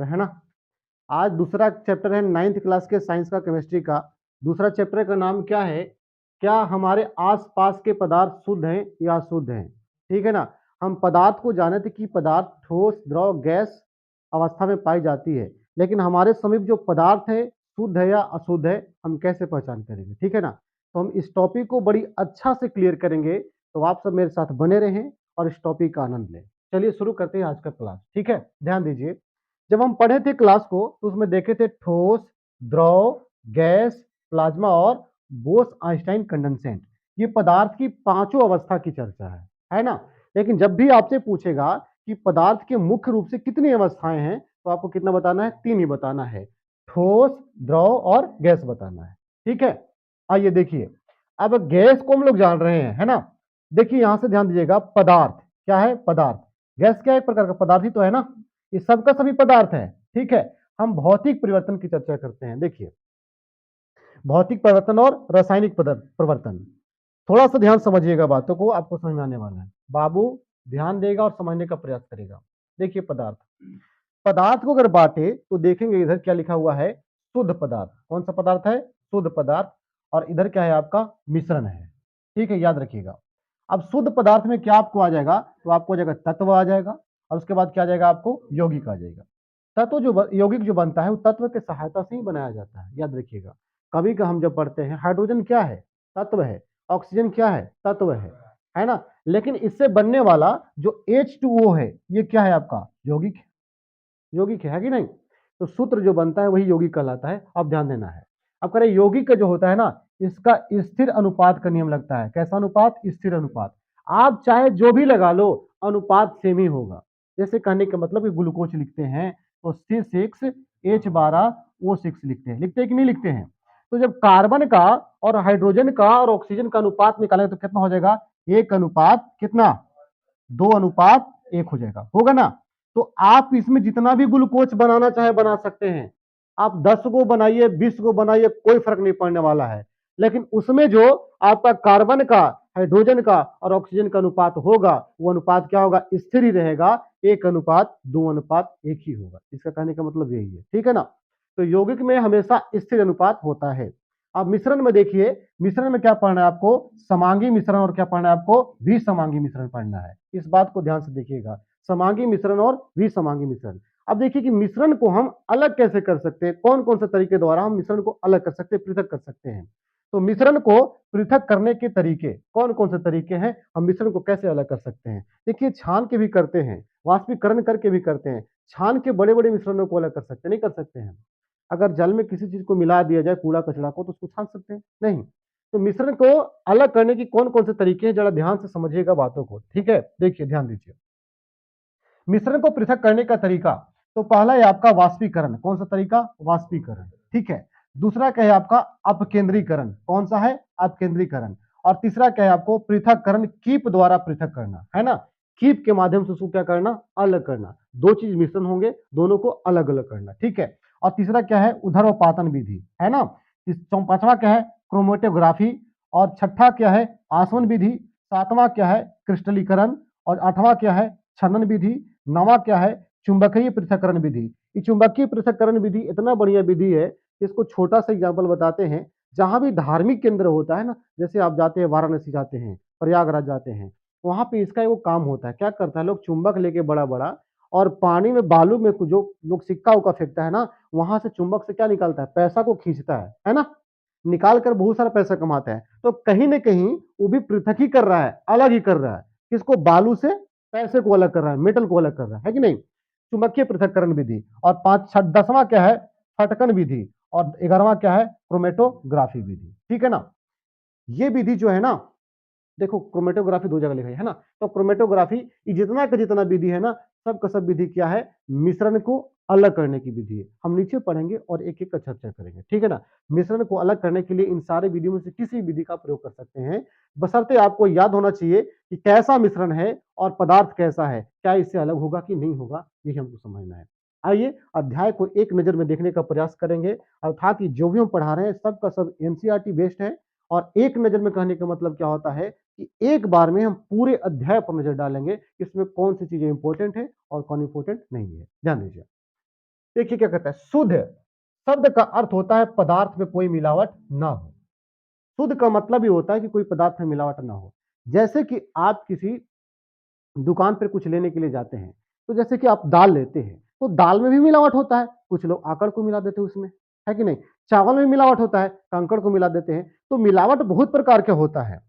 Chapter है ना। आज दूसरा चैप्टर है 9th क्लास के साइंस का केमिस्ट्री का। दूसरा चैप्टर का नाम क्या है? क्या हमारे आसपास के पदार्थ शुद्ध हैं या अशुद्ध हैं? ठीक है ना। हम पदार्थ को जाने थे कि पदार्थ ठोस, द्रव, गैस अवस्था में पाई जाती है, लेकिन हमारे समीप जो पदार्थ है शुद्ध है या अशुद्ध है, हम कैसे पहचान करेंगे? ठीक है ना। तो हम इस टॉपिक को बड़ी अच्छा से क्लियर करेंगे, तो आप सब मेरे साथ बने रहें और इस टॉपिक का आनंद लें। चलिए शुरू करते हैं आज का क्लास। ठीक है, ध्यान दीजिए। जब हम पढ़े थे क्लास को तो उसमें देखे थे ठोस, द्रव, गैस, प्लाज्मा और बोस आइंस्टाइन कंडेंसेंट। ये पदार्थ की पांचों अवस्था की चर्चा है ना। लेकिन जब भी आपसे पूछेगा कि पदार्थ के मुख्य रूप से कितनी अवस्थाएं हैं, तो आपको कितना बताना है? 3 ही बताना है। ठोस, द्रव और गैस बताना है। ठीक है, आइए देखिए। अब गैस को हम लोग जान रहे हैं, है ना। देखिए यहां से ध्यान दीजिएगा, पदार्थ क्या है? पदार्थ। गैस क्या है? एक प्रकार का पदार्थ ही तो है ना। ये सबका सभी पदार्थ है। ठीक है, हम भौतिक परिवर्तन की चर्चा करते हैं। देखिए, भौतिक परिवर्तन और रासायनिक परिवर्तन। थोड़ा सा ध्यान समझिएगा, बातों को आपको समझ में आने वाला है। बाबू ध्यान देगा और समझने का प्रयास करेगा। देखिए, पदार्थ, पदार्थ को अगर बांटे तो देखेंगे इधर क्या लिखा हुआ है? शुद्ध पदार्थ। कौन सा पदार्थ है? शुद्ध पदार्थ। और इधर क्या है? आपका मिश्रण है। ठीक है, याद रखिएगा। अब शुद्ध पदार्थ में क्या आपको आ जाएगा? तो आपको आ जाएगा तत्व आ जाएगा, और उसके बाद क्या आ जाएगा? आपको यौगिक आ जाएगा। तत्व जो यौगिक जो बनता है वो तत्व के सहायता से ही बनाया जाता है, याद रखिएगा। कभी का हम जब पढ़ते हैं, हाइड्रोजन क्या है? तत्व है। ऑक्सीजन क्या है? तत्व है ना। लेकिन इससे बनने वाला जो H2O है, ये क्या है? आपका यौगिक है। यौगिक है कि नहीं? तो सूत्र जो बनता है वही यौगिक कहलाता है। अब ध्यान देना है। अब करें, यौगिक का जो होता है ना, इसका स्थिर अनुपात का नियम लगता है। कैसा अनुपात? स्थिर अनुपात। आप चाहे जो भी लगा लो, अनुपात सेम ही होगा। जैसे कहने का मतलब कि ग्लूकोज लिखते हैं तो C6H12O6 लिखते हैं कि नहीं लिखते हैं? तो जब कार्बन का और हाइड्रोजन का और ऑक्सीजन का अनुपात निकालेंगे तो कितना हो जाएगा? 1 अनुपात कितना? 2 अनुपात 1 हो जाएगा, होगा ना। तो आप इसमें जितना भी ग्लूकोज बनाना चाहे बना सकते हैं। आप 10 को बनाइए, 20 को बनाइए, कोई फर्क नहीं पड़ने वाला है। लेकिन उसमें जो आपका कार्बन का, हाइड्रोजन का और ऑक्सीजन का अनुपात होगा, वो अनुपात क्या होगा? स्थिर ही रहेगा। 1 अनुपात 2 अनुपात 1 ही होगा। इसका कहने का मतलब यही है। ठीक है ना। तो यौगिक में हमेशा स्थिर अनुपात होता है। अब मिश्रण में देखिए, मिश्रण में क्या पढ़ना है आपको? समांगी मिश्रण। और क्या पढ़ना है आपको? विसमांगी मिश्रण पढ़ना है। इस बात को ध्यान से देखिएगा, समांगी मिश्रण और विसमांगी मिश्रण। अब देखिए कि मिश्रण को हम अलग कैसे कर सकते हैं, कौन कौन से तरीके द्वारा हम मिश्रण को अलग कर सकते हैं, पृथक कर सकते हैं। तो मिश्रण को पृथक करने के तरीके कौन कौन से तरीके हैं? हम मिश्रण को कैसे अलग कर सकते हैं? देखिए, छान के भी करते हैं, वाष्पीकरण करके भी करते हैं। छान के बड़े बड़े मिश्रणों को अलग कर सकते हैं? नहीं कर सकते हैं। अगर जल में किसी चीज को मिला दिया जाए, कूड़ा कचरा को, तो उसको छान सकते हैं? नहीं। तो मिश्रण को अलग करने की कौन कौन से तरीके हैं, जरा ध्यान से समझिएगा बातों को। ठीक है, देखिए ध्यान दीजिए। मिश्रण को पृथक करने का तरीका, तो पहला है आपका वाष्पीकरण। कौन सा तरीका? वाष्पीकरण। ठीक है। दूसरा क्या है? आपका अपकेंद्रीकरण। कौन सा है? अपकेंद्रीकरण। और तीसरा क्या है? आपको पृथक्करण, कीप द्वारा पृथक करना, है ना। कीप के माध्यम से उसको क्या करना? अलग करना। दो चीज मिश्रण होंगे, दोनों को अलग अलग करना। ठीक है। और तीसरा क्या है? ऊर्ध्वपातन विधि, है ना। पांचवा क्या है? क्रोमेटोग्राफी। और छठा क्या है? आसवन विधि। सातवां क्या है? क्रिस्टलीकरण। और आठवां क्या है? छनन विधि। नवा क्या है? चुंबकीय पृथक्करण विधि। ये चुंबकीय पृथक्करण विधि इतना बढ़िया विधि है, इसको छोटा सा एग्जाम्पल बताते हैं। जहां भी धार्मिक केंद्र होता है ना, जैसे आप जाते हैं वाराणसी जाते हैं, प्रयागराज जाते हैं, वहां पे इसका वो काम होता है। क्या करता है लोग? चुंबक लेके बड़ा बड़ा, और पानी में बालू में जो लोग सिक्का उक्का फेंकता है ना, वहां से चुंबक से क्या निकालता है? पैसा को खींचता है ना। निकाल कर बहुत सारा पैसा कमाता है। तो कहीं ना कहीं वो भी पृथक ही कर रहा है, अलग ही कर रहा है। किसको? बालू से पैसे को अलग कर रहा है, मेटल को अलग कर रहा है कि नहीं। चुंबकीय पृथक्करण विधि। और 10वां क्या है? फटकन विधि। और 11वां क्या है? क्रोमेटोग्राफी विधि। ठीक है ना। ये विधि जो है ना, देखो क्रोमेटोग्राफी दो जगह लिखा है ना। तो क्रोमेटोग्राफी ये जितना का जितना विधि है ना, सब का सब विधि क्या है? मिश्रण को अलग करने की विधि है। हम नीचे पढ़ेंगे और एक एक का चर्चा करेंगे। ठीक है ना। मिश्रण को अलग करने के लिए इन सारे विधियों में से किसी विधि का प्रयोग कर सकते हैं, बशर्ते आपको याद होना चाहिए कि कैसा मिश्रण है और पदार्थ कैसा है, क्या इससे अलग होगा कि नहीं होगा, यही हमको समझना है। आइए अध्याय को एक नजर में देखने का प्रयास करेंगे। अर्थात कि जो भी हम पढ़ा रहे हैं सब का सब एनसीईआरटी बेस्ड है। और एक नजर में कहने का मतलब क्या होता है कि एक बार में हम पूरे अध्याय पर नजर डालेंगे, इसमें कौन सी चीजें इंपॉर्टेंट है और कौन इंपॉर्टेंट नहीं है। ध्यान दीजिए। देखिए क्या कहता है, शुद्ध शब्द का अर्थ होता है पदार्थ में कोई मिलावट ना हो। शुद्ध का मतलब ही होता है कि कोई पदार्थ में मिलावट ना हो। जैसे कि आप किसी दुकान पर कुछ लेने के लिए जाते हैं, तो जैसे कि आप दाल लेते हैं, तो दाल में भी मिलावट होता है, कुछ लोग आकड़ को मिला देते हैं उसमें, है कि नहीं? चावल में मिलावट होता है, कंकड़ को मिला देते हैं। तो मिलावट बहुत प्रकार का होता है।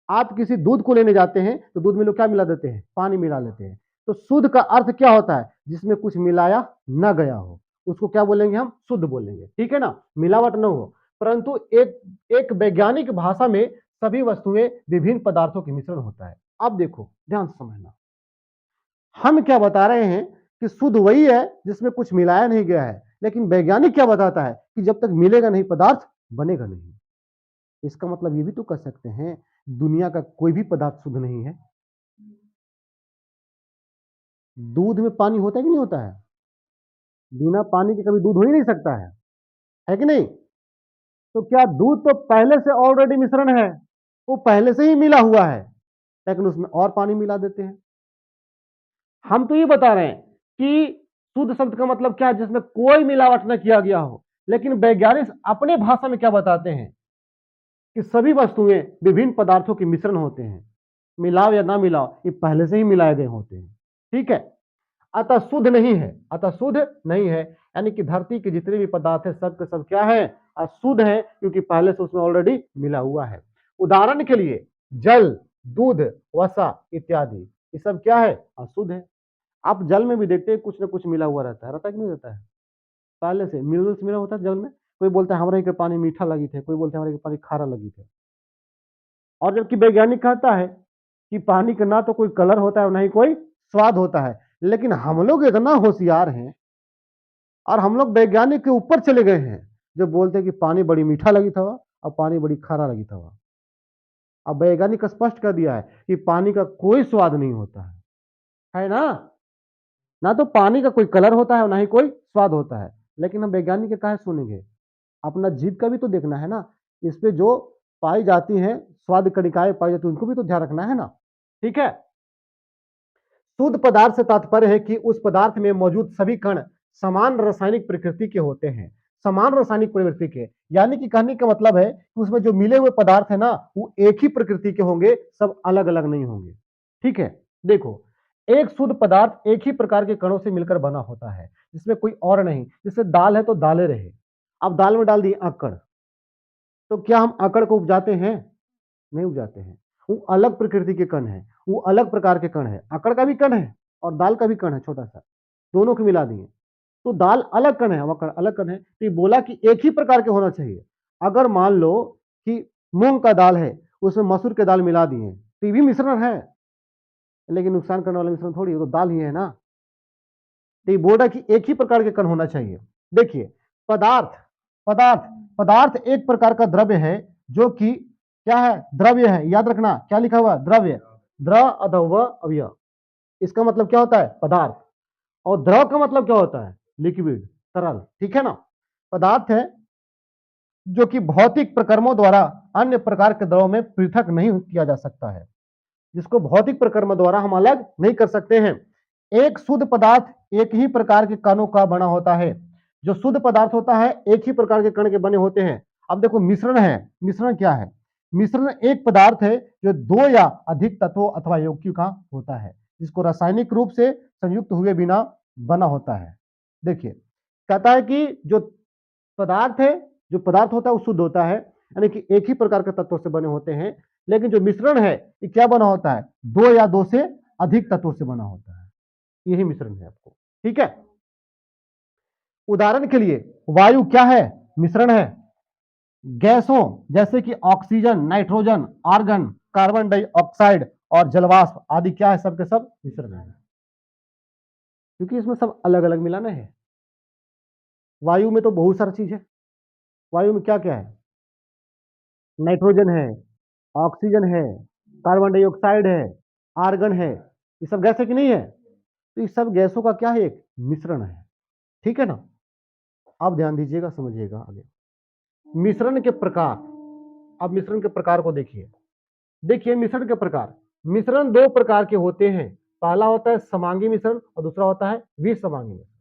आप किसी दूध को लेने जाते हैं, तो दूध में लोग क्या मिला देते हैं? पानी मिला लेते हैं। तो शुद्ध का अर्थ क्या होता है? जिसमें कुछ मिलाया ना गया हो, उसको क्या बोलेंगे? हम शुद्ध बोलेंगे, ठीक है ना? मिलावट ना हो। परंतु एक एक वैज्ञानिक भाषा में सभी वस्तुएं विभिन्न पदार्थों के मिश्रण होता है। अब देखो, ध्यान से समझना, हम क्या बता रहे हैं कि शुद्ध वही है जिसमें कुछ मिलाया नहीं गया है, लेकिन वैज्ञानिक क्या बताता है कि जब तक मिलेगा नहीं पदार्थ बनेगा नहीं। इसका मतलब ये भी तो कर सकते हैं, दुनिया का कोई भी पदार्थ शुद्ध नहीं है। दूध में पानी होता है कि नहीं होता है? बिना पानी के कभी दूध हो ही नहीं सकता है कि नहीं? तो क्या दूध तो पहले से ऑलरेडी मिश्रण है, वो पहले से ही मिला हुआ है, लेकिन उसमें और पानी मिला देते हैं। हम तो ये बता रहे हैं कि शुद्ध शब्द का मतलब क्या है? जिसमें कोई मिलावट न किया गया हो। लेकिन वैज्ञानिक अपने भाषा में क्या बताते हैं कि सभी वस्तुएं विभिन्न पदार्थों के मिश्रण होते हैं। मिलाओ या ना मिलाओ, ये पहले से ही मिलाए गए होते हैं, ठीक है? अतः शुद्ध नहीं है, अतः शुद्ध नहीं है। यानी कि धरती के जितने भी पदार्थ है सब के सब क्या है? अशुद्ध है, क्योंकि पहले से उसमें ऑलरेडी मिला हुआ है। उदाहरण के लिए जल, दूध, वसा इत्यादि, ये सब क्या है? अशुद्ध है। आप जल में भी देखते हैं कुछ ना कुछ मिला हुआ रहता है कि नहीं रहता है? पहले से मिनरल्स मिला होता है जल में। कोई बोलता है हमारे के पानी मीठा लगी थे, कोई बोलता है हमारे के पानी खारा लगी थे। और जबकि वैज्ञानिक कहता है कि पानी का ना तो कोई कलर होता है और ना ही कोई स्वाद होता है, लेकिन हम लोग इतना होशियार हैं और हम लोग वैज्ञानिक के ऊपर चले गए हैं, जो बोलते हैं कि पानी बड़ी मीठा लगी था और पानी बड़ी खारा लगी था। अब वैज्ञानिक स्पष्ट कर दिया है कि पानी का कोई स्वाद नहीं होता है ना? ना तो पानी का कोई कलर होता है और ना ही कोई स्वाद होता है। लेकिन हम वैज्ञानिक के काहे सुनेंगे? अपना जीभ का भी तो देखना है ना। इस पे जो पाई जाती हैं, स्वाद कणिकाएं पाई जाती हैं, उनको भी तो ध्यान रखना है ना, ठीक है? शुद्ध पदार्थ से तात्पर्य है कि उस पदार्थ में मौजूद सभी कण समान रासायनिक प्रकृति के होते हैं, समान रासायनिक प्रवृत्ति के। यानी कि कहने का मतलब है कि उसमें जो मिले हुए पदार्थ है ना, वो एक ही प्रकृति के होंगे, सब अलग अलग नहीं होंगे, ठीक है? देखो, एक शुद्ध पदार्थ एक ही प्रकार के कणों से मिलकर बना होता है, जिसमें कोई और नहीं। जैसे दाल है तो दाले रहे, अब दाल में डाल दिए आकड़, तो क्या हम आकड़ को उपजाते हैं? नहीं उपजाते हैं। वो अलग प्रकृति के कण हैं, वो अलग प्रकार के कण हैं। आकड़ का भी कण है और दाल का भी कण है छोटा सा, दोनों को मिला दिए तो दाल अलग कण है, आकड़ अलग कण है। तो ये बोला कि एक ही प्रकार के होना चाहिए। अगर मान लो कि मूंग का दाल है, उसमें मसूर के दाल मिला दिए, तो ये भी मिश्रण है, लेकिन नुकसान करने वाला मिश्रण थोड़ी है, तो दाल ही है ना। तो ये बोल रहा है कि एक ही प्रकार के कण होना चाहिए। देखिए, पदार्थ पदार्थ पदार्थ एक प्रकार का द्रव्य है, जो कि क्या है? द्रव्य है। याद रखना क्या लिखा हुआ? द्रव्य। द्रव अथवा अवयव, इसका मतलब क्या होता है? पदार्थ। और द्रव का मतलब क्या होता है? लिक्विड, तरल, ठीक है ना? पदार्थ है जो कि भौतिक प्रक्रमों द्वारा अन्य प्रकार के द्रव में पृथक नहीं किया जा सकता है, जिसको भौतिक प्रक्रम द्वारा हम अलग नहीं कर सकते हैं। एक शुद्ध पदार्थ एक ही प्रकार के कणों का बना होता है। जो शुद्ध पदार्थ होता है एक ही प्रकार के कण के बने होते हैं। अब देखो, मिश्रण है। मिश्रण क्या है? मिश्रण एक पदार्थ है जो दो या अधिक तत्वों अथवा यौगिकों का होता है, जिसको रासायनिक रूप से संयुक्त हुए बिना बना होता है। देखिए, कहता है कि जो पदार्थ है, जो पदार्थ होता है वो शुद्ध होता है, यानी कि एक ही प्रकार के तत्वों से बने होते हैं। लेकिन जो मिश्रण है ये क्या बना होता है? दो या दो से अधिक तत्वों से बना होता है। यही मिश्रण है आपको, ठीक है? उदाहरण के लिए वायु क्या है? मिश्रण है। गैसों जैसे कि oxygen, nitrogen, argon, carbon dioxide और जलवाष्प आदि क्या है? सबके सब मिश्रण है, क्योंकि इसमें सब अलग अलग मिलाना है। वायु में तो बहुत सारी चीज है। वायु में क्या क्या है? नाइट्रोजन है, ऑक्सीजन है, कार्बन डाइऑक्साइड है, आर्गन है। ये सब गैस है कि नहीं है? तो इस सब गैसों का क्या है? एक मिश्रण है, ठीक है ना? अब ध्यान दीजिएगा, समझिएगा आगे। मिश्रण के प्रकार। अब मिश्रण के प्रकार को देखिए। देखिए, मिश्रण के प्रकार। मिश्रण दो प्रकार के होते हैं। पहला होता है समांगी मिश्रण और दूसरा होता है विसमांगी मिश्रण।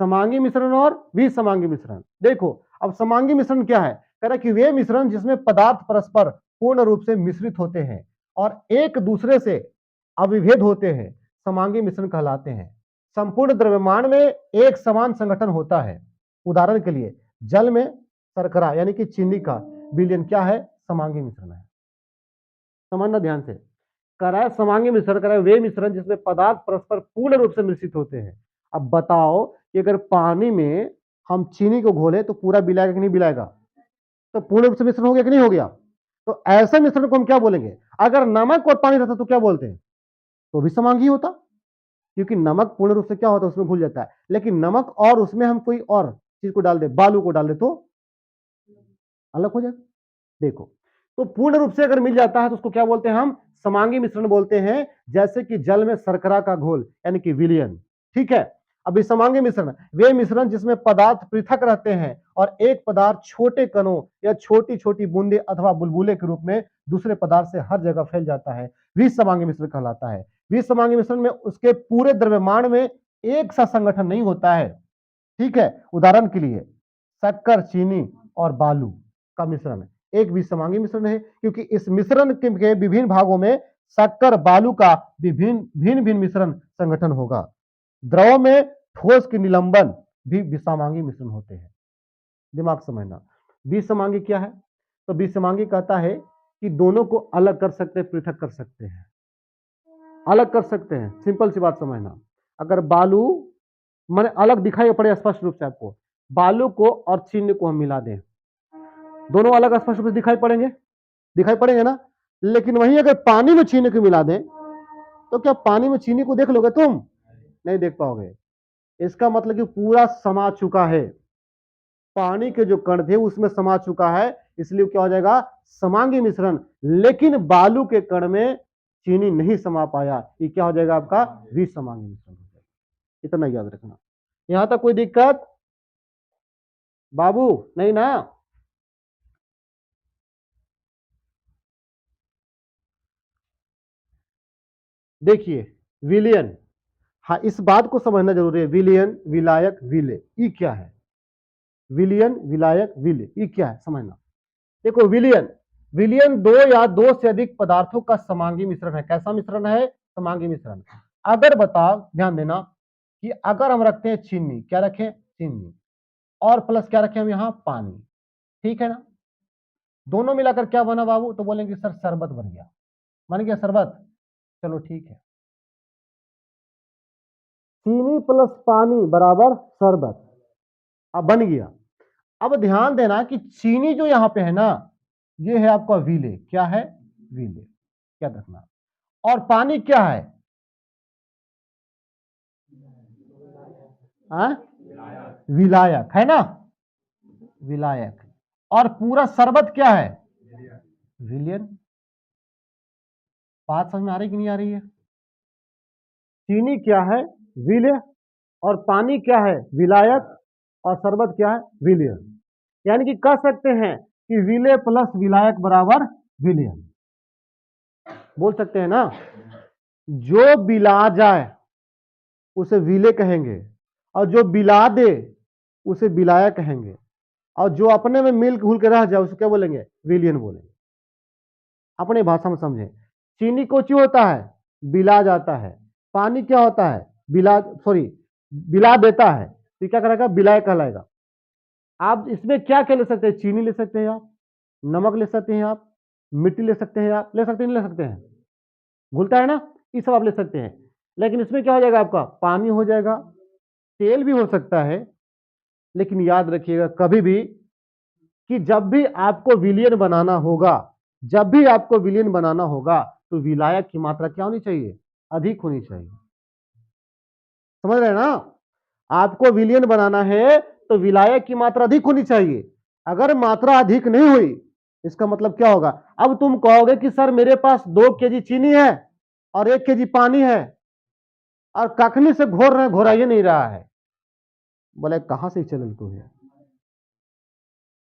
समांगी मिश्रण और विसमांगी मिश्रण। देखो अब समांगी मिश्रण क्या है, कह रहा है कि वे मिश्रण जिसमें पदार्थ परस्पर पूर्ण रूप से मिश्रित होते हैं और एक दूसरे से अविभेद होते हैं, समांगी मिश्रण कहलाते हैं। संपूर्ण द्रव्यमान में एक समान संगठन होता है। उदाहरण के लिए जल में शर्करा यानी कि चीनी का विलयन क्या है, समांगी मिश्रण है। समझना ध्यान से, कह रहा है समांगी मिश्रण, कह रहा है वे मिश्रण जिसमें पदार्थ परस्पर पूर्ण रूप से मिश्रित होते हैं। अब बताओ कि अगर पानी में हम चीनी को घोले तो पूरा बिलाएगा कि नहीं बिलाएगा, तो पूर्ण रूप से मिश्रण हो गया कि नहीं हो गया। तो ऐसे मिश्रण को हम क्या बोलेंगे, अगर नमक और पानी रहता तो क्या बोलते हैं, तो भी समांगी होता, क्योंकि नमक पूर्ण रूप से क्या होता है उसमें घुल जाता है। लेकिन नमक और उसमें हम कोई और चीज को डाल दे, बालू को डाल दे तो अलग हो जाएगा। देखो तो पूर्ण रूप से अगर मिल जाता है तो उसको क्या बोलते हैं, हम समांगी मिश्रण बोलते हैं। जैसे कि जल में शर्करा का घोल यानी कि विलयन। ठीक है, अभी समांगी मिश्रण वे मिश्रण जिसमें पदार्थ पृथक रहते हैं और एक पदार्थ छोटे कणों या छोटी छोटी बूंदे अथवा बुलबुले के रूप में दूसरे पदार्थ से हर जगह फैल जाता है, विसमांगी मिश्रण कहलाता है। विसमांगी मिश्रण में उसके पूरे द्रव्यमान में एक सा संगठन नहीं होता है। ठीक है, उदाहरण के लिए शक्कर, चीनी और बालू का मिश्रण एक विसमांगी मिश्रण है, क्योंकि इस मिश्रण के विभिन्न भागों में शक्कर, बालू का भिन्न भिन्न मिश्रण संगठन होगा। द्रव में ठोस के निलंबन भी विसमांगी मिश्रण होते हैं। दिमाग समझना, विसमांगी क्या है, तो विसमांगी कहता है कि दोनों को अलग कर सकते हैं, पृथक कर सकते हैं, अलग कर सकते हैं। सिंपल सी बात समझना, अगर बालू मैंने अलग दिखाई पड़े स्पष्ट रूप से आपको, बालू को और चीनी को हम मिला दें, दोनों अलग स्पष्ट रूप से दिखाई पड़ेंगे ना। लेकिन वहीं अगर पानी में चीनी को मिला दें तो क्या पानी में चीनी को देख लोगे तुम, नहीं देख पाओगे। इसका मतलब कि पूरा समा चुका है, पानी के जो कण थे उसमें समा चुका है, इसलिए क्या हो जाएगा, समांगी मिश्रण। लेकिन बालू के कण में चीनी नहीं समा पाया, ये क्या हो जाएगा आपका, विसमांगी मिश्रण हो जाएगा। इतना याद रखना। यहां तक कोई दिक्कत बाबू नहीं ना। देखिए विलयन, हाँ इस बात को समझना जरूरी है, विलयन, विलायक, विलय, ये क्या है, विलयन, विलायक, विलय, ये क्या है समझना। देखो विलयन, विलयन दो या दो से अधिक पदार्थों का समांगी मिश्रण है। कैसा मिश्रण है, समांगी मिश्रण। अगर बताओ ध्यान देना कि अगर हम रखते हैं चीनी, क्या रखें, चीनी, और प्लस क्या रखें हम यहाँ, पानी, ठीक है ना, दोनों मिलाकर क्या बना बाबू, तो बोलेंगे सर शरबत बन गया, बन गया शरबत। चलो ठीक है, चीनी प्लस पानी बराबर शरबत, अब बन गया। अब ध्यान देना कि चीनी जो यहां पे है ना, ये है आपका विलय, क्या है, विलय, क्या रखना। और पानी क्या है, आ? विलायक है ना, विलायक। और पूरा शरबत क्या है, विलयन। बात समझ में आ रही कि नहीं आ रही है, चीनी क्या है, विलय, और पानी क्या है, विलायक, और शरबत क्या है, विलयन। यानी कि कह सकते हैं कि विलय प्लस विलायक बराबर विलयन, बोल सकते हैं ना। जो बिला जाए उसे विलय कहेंगे, और जो बिला दे उसे बिलाया कहेंगे, और जो अपने में मिल घुल के रह जाए उसे क्या बोलेंगे, विलयन बोलेंगे। अपने भाषा में समझे, चीनी कोची होता है, बिला जाता है, पानी क्या होता है, बिला सॉरी बिला देता है, तो क्या करेगा, बिलाय कहलाएगा। आप इसमें क्या क्या ले सकते हैं, चीनी ले सकते हैं आप, नमक ले सकते हैं आप, मिट्टी ले सकते हैं आप, ले सकते हैं नहीं ले सकते हैं, घुलता है ना, ये सब आप ले सकते हैं। लेकिन इसमें क्या हो जाएगा आपका, पानी हो जाएगा, तेल भी हो सकता है। लेकिन याद रखिएगा कभी भी कि जब भी आपको विलयन बनाना होगा, जब भी आपको विलयन बनाना होगा तो विलायक की मात्रा क्या होनी चाहिए, अधिक होनी चाहिए। समझ रहे हैं ना, आपको विलयन बनाना है तो विलायक की मात्रा अधिक होनी चाहिए। अगर मात्रा अधिक नहीं हुई इसका मतलब क्या होगा, अब तुम कहोगे कि सर मेरे पास 2 केजी चीनी है और 1 केजी पानी है और कखनी से घोर रहे, घोरा ये नहीं रहा है, बोले कहां से चलन तू है,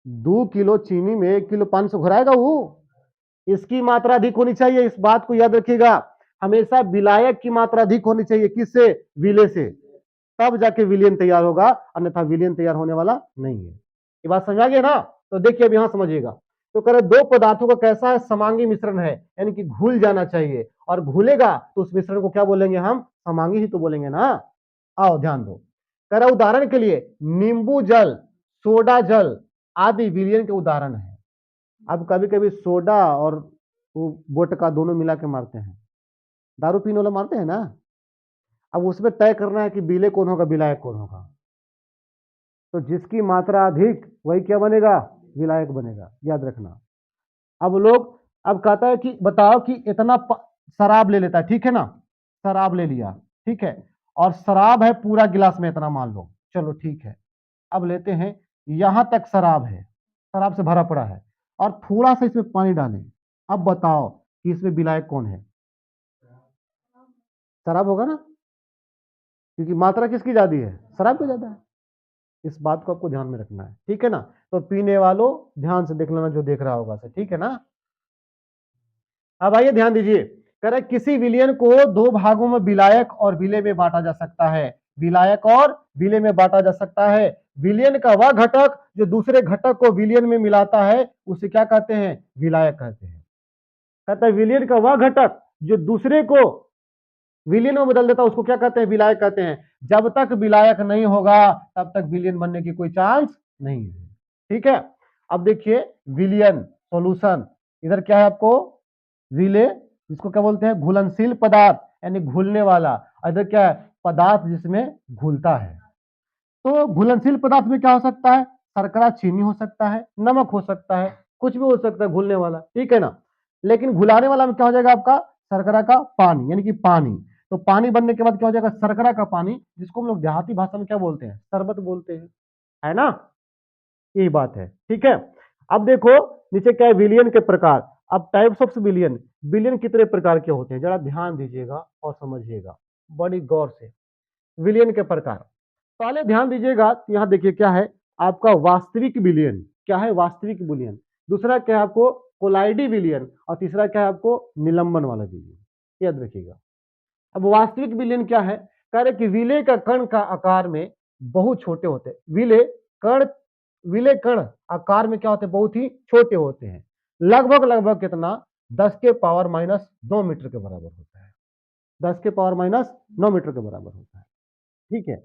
2 किलो चीनी में 1 किलो पानी से घोराएगा वो, इसकी मात्रा अधिक होनी चाहिए। इस बात को याद रखिएगा, हमेशा विलायक की मात्रा अधिक होनी चाहिए, किससे, विलय से। तब जाके विलियन तैयार होगा, अन्यथा विलियन तैयार होने वाला नहीं है। ये बात समझ आ गया ना? तो देखिए अब यहां समझिएगा। तो कह रहे दो पदार्थों का कैसा है, समांगी मिश्रण है, यानी कि घुल जाना चाहिए, और घुलेगा तो उस मिश्रण को क्या बोलेंगे हम, समांगी ही तो बोलेंगे ना। आओ ध्यान दो। कह रहा उदाहरण के लिए नींबू जल, सोडा जल आदि विलियन के उदाहरण है। अब कभी कभी सोडा और वो वोडका दोनों मिला के मारते हैं, दारू पीने वाला मारते हैं ना। अब उसमें तय करना है कि विलेय कौन होगा, विलायक कौन होगा। तो जिसकी मात्रा अधिक वही क्या बनेगा, विलायक बनेगा, याद रखना। अब लोग अब कहता है कि बताओ कि इतना शराब ले लेता है, ठीक है ना, शराब ले लिया, ठीक है, और शराब है पूरा गिलास में इतना मान लो, चलो ठीक है। अब लेते हैं, यहां तक शराब है, शराब से भरा पड़ा है, और थोड़ा सा इसमें पानी डालें। अब बताओ कि इसमें विलायक कौन है, शराब होगा ना, क्योंकि मात्रा किसकी ज्यादा है, शराब की ज्यादा है। इस बात को आपको ध्यान में रखना है, ठीक है ना। तो पीने वालों ध्यान से देख लेना, जो देख रहा होगा, ठीक है ना। अब आइए ध्यान दीजिए, कह रहे किसी विलयन को दो भागों में विलायक और विलेय में बांटा जा सकता है, विलायक और विलेय में बांटा जा सकता है। विलयन का वह घटक जो दूसरे घटक को विलयन में मिलाता है उसे क्या कहते हैं, विलायक कहते हैं। कहता है विलयन का वह घटक जो दूसरे को विलयन में बदल देता है उसको क्या कहते हैं, विलायक कहते हैं। जब तक विलायक नहीं होगा तब तक विलयन बनने की कोई चांस नहीं है, ठीक है। अब देखिए विलयन सॉल्यूशन, इधर क्या है आपको, विलेय जिसको क्या बोलते हैं, घुलनशील पदार्थ यानी घुलने वाला, इधर क्या है, पदार्थ जिसमें घुलता है। तो घुलनशील पदार्थ में क्या हो सकता है, शर्करा चीनी हो सकता है, नमक हो सकता है, कुछ भी हो सकता है घुलने वाला, ठीक है ना। लेकिन घुलाने वाला में क्या हो जाएगा आपका, शर्करा का पानी, यानी कि पानी। तो पानी बनने के बाद क्या हो जाएगा, शर्करा का पानी, जिसको हम लोग देहाती भाषा में क्या बोलते हैं, शरबत बोलते हैं, है ना। यही बात है, ठीक है। अब देखो नीचे क्या है, विलियन के प्रकार। अब टाइप्स ऑफ विलियन, विलियन कितने प्रकार के होते हैं, जरा ध्यान दीजिएगा और समझिएगा बड़ी गौर से। विलियन के प्रकार, पहले ध्यान दीजिएगा, यहां देखिए क्या है आपका, वास्तविक विलियन, क्या है वास्तविक विलियन। दूसरा क्या है आपको, कोलाइडी विलियन, और तीसरा क्या है आपको, निलंबन वाला विलियन, याद रखिएगा। अब वास्तविक विलयन क्या है, कह रहे कि विलेय का कण का आकार में बहुत छोटे होते हैं, विलेय कण आकार में क्या होते हैं, बहुत ही छोटे होते हैं, लगभग लगभग कितना, 10 के पावर -9 मीटर के बराबर होता है, 10 के पावर -9 मीटर के बराबर होता है, ठीक है।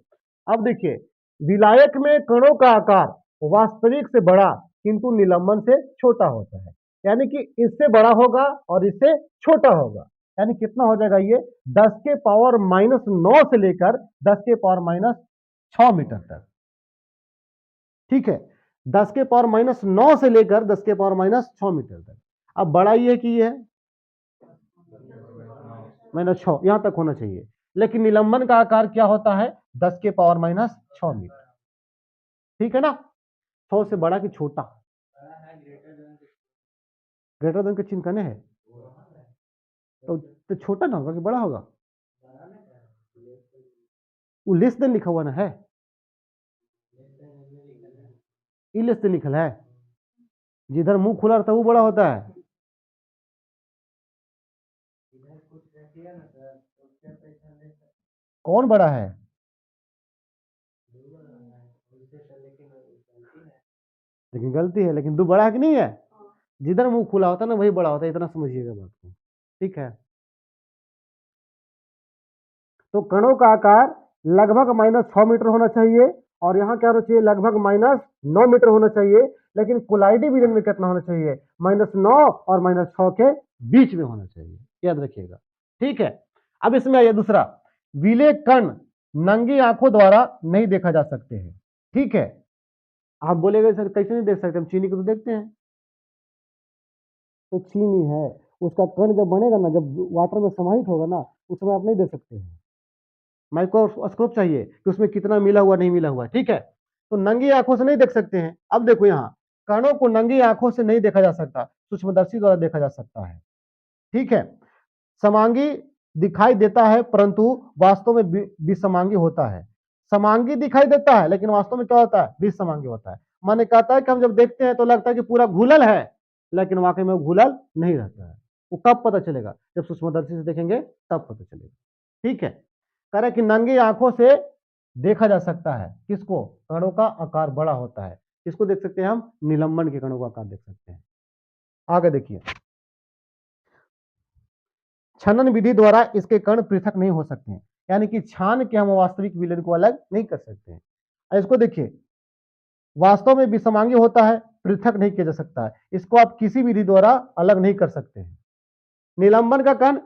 अब देखिए विलायक में कणों का आकार वास्तविक से बड़ा किंतु निलंबन से छोटा होता है, यानी कि इससे बड़ा होगा और इससे छोटा होगा, यानी कितना हो जाएगा ये, 10 के पावर -9 से लेकर 10 के पावर-6 मीटर तक, ठीक है। 10 के पावर-9 से लेकर 10 के पावर-6 मीटर तक। अब बड़ा ये कि ये है -6, यहां तक होना चाहिए। लेकिन निलंबन का आकार क्या होता है, 10 के पावर-6 मीटर, ठीक है ना। 100 से बड़ा कि छोटा, ग्रेटर देन का चिन्ह कने है, तो छोटा ना होगा कि बड़ा होगा, वो लेस देन लिखा हुआ ना है, ई लेस देन लिखल है, जिधर मुंह खुला रहता है वो बड़ा होता है। कौन बड़ा है, लेकिन गलती है, लेकिन दो बड़ा है कि नहीं है, जिधर मुंह खुला होता है ना वही बड़ा होता है, इतना समझिएगा बात को, ठीक है। तो कणों का आकार लगभग -6 मीटर होना चाहिए, और यहाँ क्या होना चाहिए, लगभग -9 मीटर होना चाहिए। लेकिन कोलाइडी विलयन में कितना होना चाहिए, -9 और -6 के बीच में होना चाहिए, याद रखिएगा, ठीक है। अब इसमें आइए दूसरा, विलेय कण नंगी आंखों द्वारा नहीं देखा जा सकते हैं, ठीक है। आप बोलेंगे सर कैसे नहीं देख सकते, हम चीनी को तो देखते हैं, तो चीनी है, उसका कण जब बनेगा ना, जब वाटर में समाहित होगा ना, उस समय आप नहीं देख सकते हैं, माइक्रोस्कोप चाहिए कि उसमें कितना मिला हुआ नहीं मिला हुआ, ठीक है। तो नंगी आंखों से नहीं देख सकते हैं। अब देखो यहाँ, कणों को नंगी आंखों से नहीं देखा जा सकता, सूक्ष्मदर्शी द्वारा देखा जा सकता है, ठीक है। समांगी दिखाई देता है परंतु वास्तव में विसमांगी होता है, समांगी दिखाई देता है लेकिन वास्तव में क्या होता है, विसमांगी होता है। माने कहता है कि हम जब देखते हैं तो लगता है कि पूरा घुलल है, लेकिन वाकई में वो घुलल नहीं रहता है। वो कब पता चलेगा, जब सूक्ष्मदर्शी से देखेंगे तब पता चलेगा, ठीक है। कह रहे कि नंगी आंखों से देखा जा सकता है। किसको? कणों का आकार बड़ा होता है। किसको देख सकते हैं हम? निलंबन के कणों का आकार देख सकते हैं। आगे देखिए, छनन विधि द्वारा इसके कण पृथक नहीं हो सकते हैं, यानी कि छान के हम वास्तविक विलयन को अलग नहीं कर सकते हैं। इसको देखिए, वास्तव में विषमांगी होता है, पृथक नहीं किया जा सकता है, इसको आप किसी विधि द्वारा अलग नहीं कर सकते हैं। निलंबन का कण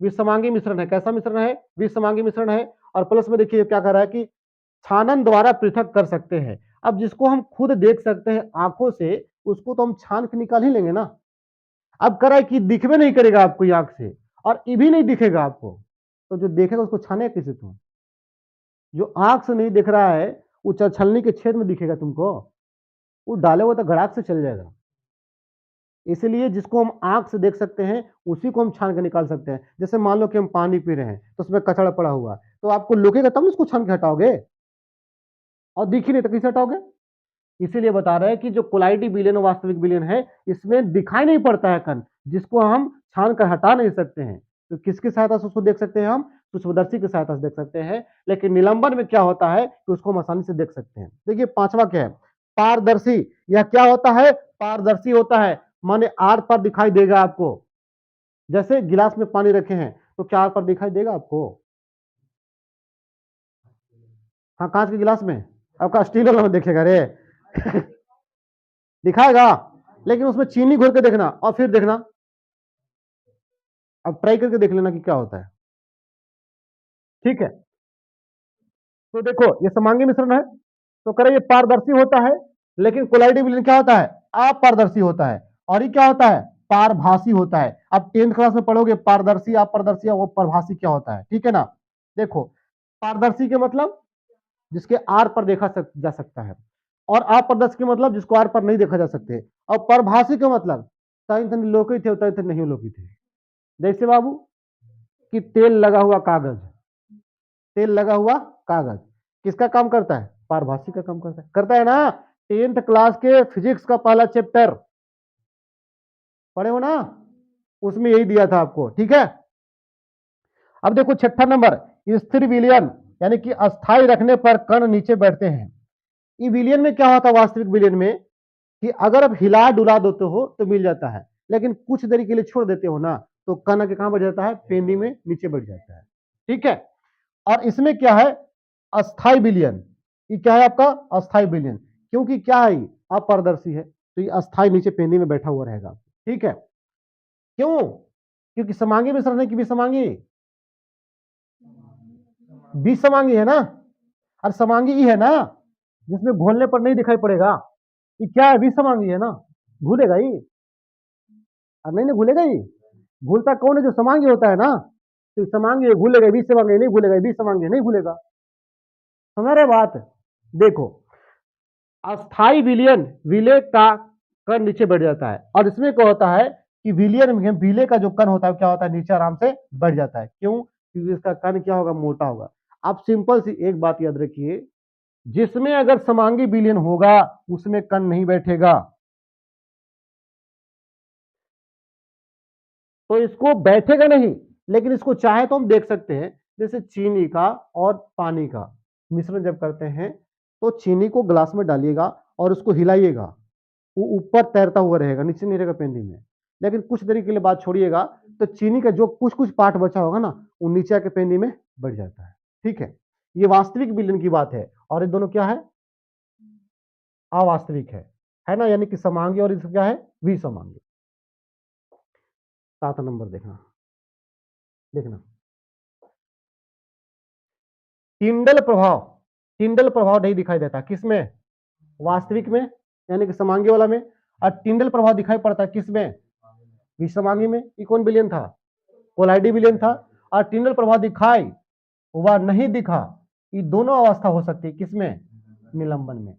विषमांगी मिश्रण है। कैसा मिश्रण है? विषमांगी मिश्रण है। और प्लस में देखिए क्या कर रहा है कि छानन द्वारा पृथक कर सकते हैं। अब जिसको हम खुद देख सकते हैं आंखों से, उसको तो हम छान के निकाल ही लेंगे ना। अब कर रहा है कि दिखबे नहीं करेगा आपको आंख से, और ये भी नहीं दिखेगा आपको, तो जो देखेगा उसको छाने किसे तुम? जो आंख से नहीं दिख रहा है वो छलनी के छेद में दिखेगा तुमको, वो डाले हुआ तो गड़ाक से चल जाएगा। इसलिए जिसको हम आंख से देख सकते हैं उसी को हम छान के निकाल सकते हैं। जैसे मान लो कि हम पानी पी रहे हैं तो उसमें कचड़ा पड़ा हुआ, तो आपको लुकेगा तब ना उसको छान के हटाओगे, और दिख ही नहीं तो कैसे हटाओगे? इसीलिए बता रहे हैं कि जो कोलाइडी विलयन और वास्तविक विलयन है, इसमें दिखाई नहीं पड़ता है कण, जिसको हम छान कर हटा नहीं सकते हैं। तो किसकी सहायता से उसको देख सकते हैं? हम सूक्ष्मदर्शी की सहायता से देख सकते हैं। लेकिन निलंबन में क्या होता है कि उसको हम आसानी से देख सकते हैं। देखिए पांचवा क्या है? पारदर्शी। यह क्या होता है? पारदर्शी होता है, माने आर पार दिखाई देगा आपको। जैसे गिलास में पानी रखे हैं तो क्या आर पार दिखाई देगा आपको? हाँ, कांच के गिलास में, आपका स्टील वाला में देखेगा रे दिखाएगा। लेकिन उसमें चीनी घोल के देखना और फिर देखना, अब ट्राई करके देख लेना कि क्या होता है। ठीक है, तो देखो ये समांगी मिश्रण है, तो करे ये पारदर्शी होता है, लेकिन कोलाइडी विलयन क्या होता है? अपारदर्शी होता है। और ये क्या होता है? पारभासी होता है। अब 10th क्लास में पढ़ोगे पारदर्शी, अपारदर्शी, वो परभासी क्या होता है, ठीक है ना। देखो, पारदर्शी के मतलब जिसके आर पर जा सकता है, और अपारदर्शी के मतलब जिसको आर पर नहीं देखा जा सकते, और परभासी का मतलब तन तन लोकित थे, तन तन नहीं लोकित थे। जैसे बाबू कि तेल लगा हुआ कागज, तेल लगा हुआ कागज किसका काम करता है? पारभासी का काम करता है ना। 10th क्लास के फिजिक्स का पहला चैप्टर पढ़े हो ना, उसमें यही दिया था आपको, ठीक है। अब देखो छठा नंबर, स्थिर विलयन, यानी कि अस्थाई रखने पर कण नीचे बैठते हैं। ये विलयन में क्या होता है? वास्तविक विलयन में कि अगर आप हिला डुला देते हो तो मिल जाता है, लेकिन कुछ देरी के लिए छोड़ देते हो ना, तो कण आके कहां बैठ जाता है? पेंदी में नीचे बैठ जाता है, ठीक है। और इसमें क्या है? अस्थाई विलयन। ये क्या है आपका? अस्थाई विलयन। क्योंकि क्या है? अपारदर्शी है, तो ये अस्थाई नीचे पेंदी में बैठा हुआ रहेगा, ठीक है। क्यों? क्योंकि समांगी मिश्रण है कि विसमांगी? विसमांगी है ना, और समांगी ही है ना, जिसमें घोलने पर नहीं दिखाई पड़ेगा। ये क्या है? विसमांगी है ना, घुलेगा ही, और नहीं घुलेगा ही। घुलता कौन है? जो समांगी होता है ना, तो समांगी घुलेगा, विसमांगी नहीं घुलेगा, विसमांगी नहीं घुलेगा। समझ रहे बात? देखो, अस्थाई विलयन, विलय का कण नीचे बैठ जाता है, और इसमें क्या होता है कि विलयन में विलय का जो कण होता है क्या होता है? नीचे आराम से बैठ जाता है। क्यों? क्योंकि इसका कण क्या होगा? मोटा होगा। आप सिंपल सी एक बात याद रखिए, जिसमें अगर समांगी विलयन होगा उसमें कण नहीं बैठेगा, तो इसको बैठेगा नहीं। लेकिन इसको चाहे तो हम देख सकते हैं, जैसे चीनी का और पानी का मिश्रण जब करते हैं, तो चीनी को ग्लास में डालिएगा और उसको हिलाइएगा, वो ऊपर तैरता हुआ रहेगा, नीचे नहीं रहेगा पेंदी में। लेकिन कुछ देरी के लिए बाद छोड़िएगा, तो चीनी का जो कुछ कुछ पार्ट बचा होगा ना, वो नीचे आके पेंदी में बढ़ जाता है, ठीक है। ये वास्तविक विलयन की बात है, और ये दोनों क्या है? अवास्तविक है ना, यानी कि समांगी और इसका क्या है? विसमांगी। 7 नंबर देखना, देखना टिंडल प्रभाव। टिंडल प्रभाव नहीं दिखाई देता किसमें? वास्तविक में, यानी कि समांगी वाला में। और टिंडल प्रभाव दिखाई पड़ता है किसमें? विसमांगी में। ये कौन विलयन था? कोलाइडी विलयन था। और टिंडल प्रभाव दिखाई वह नहीं दिखा, ये दोनों अवस्था हो सकती है किसमें? निलंबन में।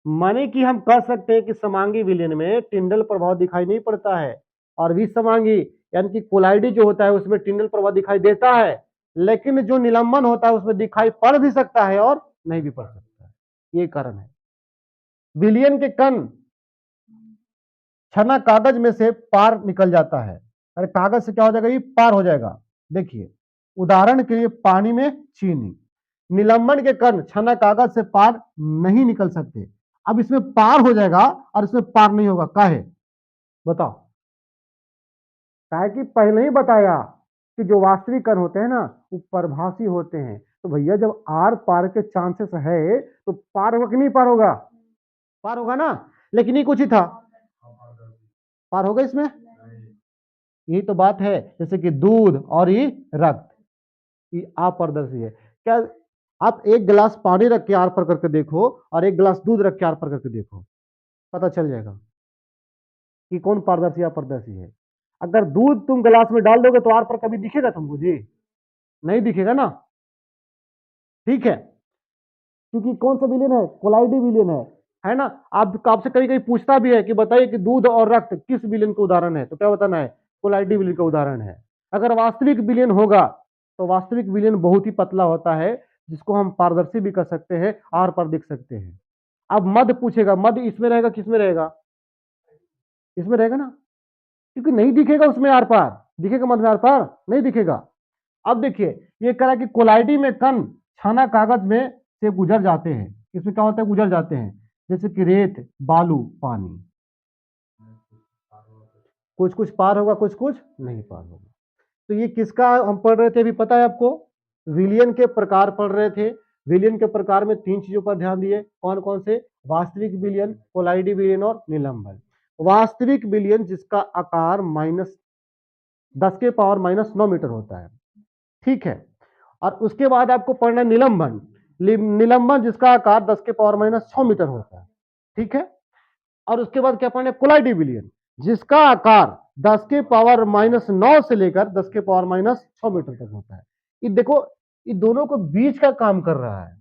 माने कि हम कह सकते हैं कि समांगी विलयन में टिंडल प्रभाव दिखाई नहीं पड़ता है, और विसमांगी यानी कि कोलाइडी जो होता है उसमें टिंडल प्रभाव दिखाई देता है। लेकिन जो निलंबन होता है उसमें दिखाई पड़ भी सकता है और नहीं भी पड़ सकता है। ये कारण है। विलयन के कण छना कागज में से पार निकल जाता है। अरे कागज से क्या हो जाएगा? ये पार हो जाएगा। देखिए उदाहरण के लिए पानी में चीनी। निलंबन के कण छना कागज से पार नहीं निकल सकते। अब इसमें पार हो जाएगा और इसमें पार नहीं होगा, काहे? बताओ। काहे कि पहले ही बताया कि जो वास्तविक कण होते हैं ना वो परभासी होते हैं। तो भैया जब आर पार के चांसेस है तो पार होगा कि नहीं पार होगा? पार होगा ना। लेकिन ये कुछ ही था, पार होगा इसमें? यही तो बात है, जैसे कि दूध और ये रक्त, ये अपारदर्शी है। क्या आप एक गिलास पानी रख के आर पर करके देखो और एक गिलास दूध रख के आर पर करके देखो, पता चल जाएगा कि कौन पारदर्शी अपारदर्शी है। अगर दूध तुम गिलास में डाल दोगे तो आर पर कभी दिखेगा तुमको जी? नहीं दिखेगा ना। ठीक है, क्योंकि कौन सा विलेन है? कोलाइडी विलेन है ना। आप आपसे कभी कभी पूछता भी है कि बताइए कि दूध और रक्त किस विलेन का उदाहरण है, तो क्या बताना है? कोलाइडी विलेन का उदाहरण है। अगर वास्तविक विलेन होगा तो वास्तविक विलेन बहुत ही पतला होता है, जिसको हम पारदर्शी भी कर सकते हैं, आर पर दिख सकते हैं। अब मध्य पूछेगा, मध्य इसमें रहेगा किसमें रहेगा? इसमें रहेगा ना, क्योंकि नहीं दिखेगा उसमें आर पार। दिखेगा मध्य में आर पार? नहीं दिखेगा। अब देखिए, ये करा कि कोलाइडी में कण छाना कागज में से गुजर जाते हैं। इसमें क्या होता है? गुजर जाते हैं, जैसे कि रेत, बालू, पानी। कुछ कुछ पार होगा, कुछ कुछ नहीं पार होगा। तो ये किसका हम पढ़ रहे थे अभी, पता है आपको? विलियन के प्रकार पढ़ रहे थे। विलियन के प्रकार में तीन चीजों पर ध्यान दिए, कौन कौन से? वास्तविक विलियन, कोलाइडी विलियन और निलंबन। वास्तविक विलियन जिसका आकार -10⁻⁹ मीटर होता है, ठीक है। और उसके बाद आपको पढ़ना है निलंबन। निलंबन जिसका आकार 10⁻⁶ मीटर होता है, ठीक है। और उसके बाद क्या पढ़ना है? कोलाइडी विलियन जिसका आकार 10⁻⁹ से लेकर 10⁻⁶ मीटर तक होता है। ये देखो, ये दोनों को बीच का काम कर रहा है,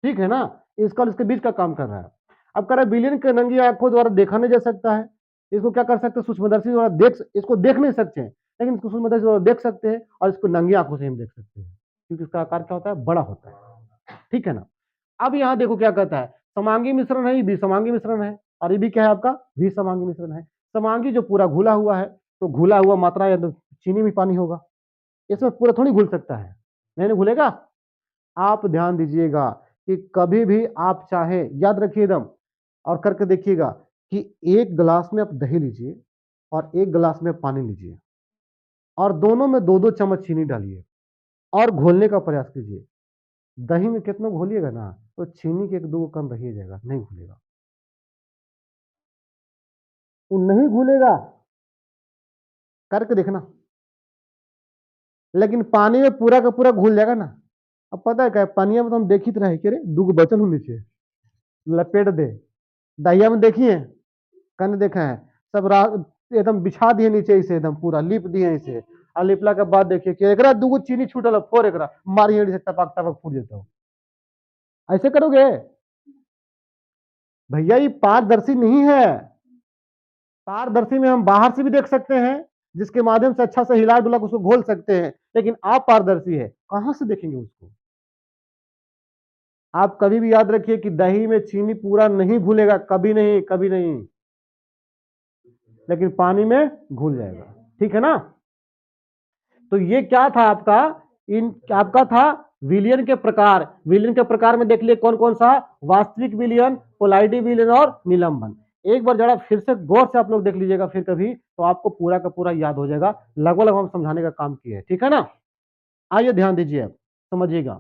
ठीक है ना। इसका और इसके बीच का काम कर रहा है। अब कह रहा है विलियन के नंगी आंखों द्वारा देखा नहीं जा सकता है। इसको क्या कर सकते हैं? सूक्ष्मदर्शी द्वारा इसको देख नहीं सकते हैं, लेकिन इसको सूक्ष्मदर्शी द्वारा देख सकते हैं और इसको नंगी आंखों से हम देख सकते हैं, क्योंकि इसका आकार क्या होता है? बड़ा होता है, ठीक है ना। अब यहाँ देखो क्या कहता है, समांगी मिश्रण है, ये विसमांगी मिश्रण है, और ये भी क्या है आपका? विसमांगी मिश्रण है। समांगी जो पूरा घुला हुआ है, तो घुला हुआ मात्रा या तो चीनी में पानी होगा, इसमें पूरा थोड़ी घुल सकता है, नहीं घुलेगा। आप ध्यान दीजिएगा कि कभी भी आप चाहे, याद रखिए एकदम, और करके देखिएगा कि एक गिलास में आप दही लीजिए और एक गिलास में पानी लीजिए और दोनों में दो दो चम्मच चीनी डालिए और घोलने का प्रयास कीजिए। दही में कितना घोलिएगा ना, तो चीनी के एक दो कम रहिए जाएगा, नहीं घुलेगा। वो नहीं घुलेगा, करके देखना। लेकिन पानी में पूरा का पूरा घुल जाएगा ना। अब पता है क्या, पानिया में तो हम देखी रहे कि रे दूगो बचल हो नीचे, लपेट दे। दहिया में देखिए, कन देखा है, सब रात एकदम बिछा दिए नीचे, इसे एकदम पूरा लिप दिए इसे। और लिपला के बाद देखिए कि एकरा दूगो चीनी छूटल, फोड़ एकरा मारिए से टपक टपक फूट जाता हो। ऐसे करोगे भैया, ये पारदर्शी नहीं है। पारदर्शी में हम बाहर से भी देख सकते हैं, जिसके माध्यम से अच्छा से हिला डुला उसको घोल सकते हैं, लेकिन आप पारदर्शी है, कहां से देखेंगे उसको? आप कभी भी याद रखिए कि दही में चीनी पूरा नहीं घुलेगा, कभी नहीं, कभी नहीं, लेकिन पानी में घुल जाएगा, ठीक है ना। तो ये क्या था आपका? इन आपका था विलियन के प्रकार। विलियन के प्रकार में देख लिए कौन कौन सा? वास्तविक विलियन, कोलाइडी विलियन और निलंबन। एक बार जरा फिर से गौर से आप लोग देख लीजिएगा फिर कभी, तो आपको पूरा का पूरा याद हो जाएगा। लगभग लगभग हम समझाने का काम किए, ठीक है ना। आइए ध्यान दीजिए, समझिएगा।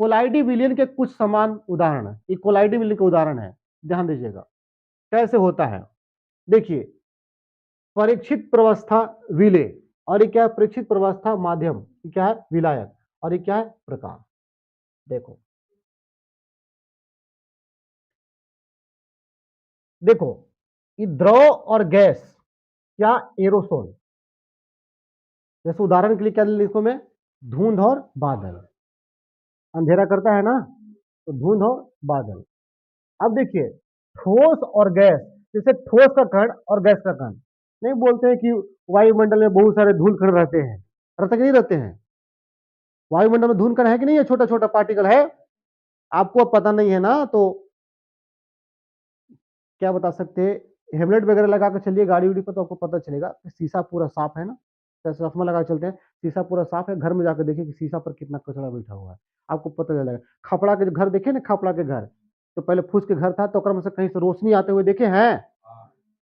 कोलाइडी विलियन के कुछ समान उदाहरण है, ये कोलाइडी विलियन के उदाहरण है, ध्यान दीजिएगा कैसे होता है। देखिए, परीक्षित प्रवस्था विले, और ये क्या है? परीक्षित प्रवस्था माध्यम, ये क्या है? विलायक, और ये क्या है? प्रकार। देखो देखो, ये द्रव और गैस, क्या? एरोसोल। जैसे उदाहरण के लिए क्या लिखो मैं? धुंध और बादल। अंधेरा करता है ना, तो धुंध और बादल। अब देखिए, ठोस और गैस, जैसे ठोस का कण और गैस का कण, नहीं बोलते हैं कि वायुमंडल में बहुत सारे धूल कण रहते हैं, रहते कि नहीं रहते हैं? वायुमंडल में धूल कण है कि नहीं है? छोटा छोटा पार्टिकल है। आपको पता नहीं है ना, तो क्या बता सकते हैं? हेमलेट वगैरह लगा कर चलिए गाड़ी उड़ी पर, तो आपको पता चलेगा शीशा पूरा साफ है ना, चश्मा लगा के चलते हैं, शीशा पूरा साफ है, घर में जाकर देखिए कि शीशा पर कितना कचरा बैठा हुआ है, आपको पता चलेगा। खपड़ा के जो घर देखे ना, खपड़ा के घर, तो पहले फूस के घर था, तो ओकरा में से कहीं से रोशनी आते हुए देखे हैं,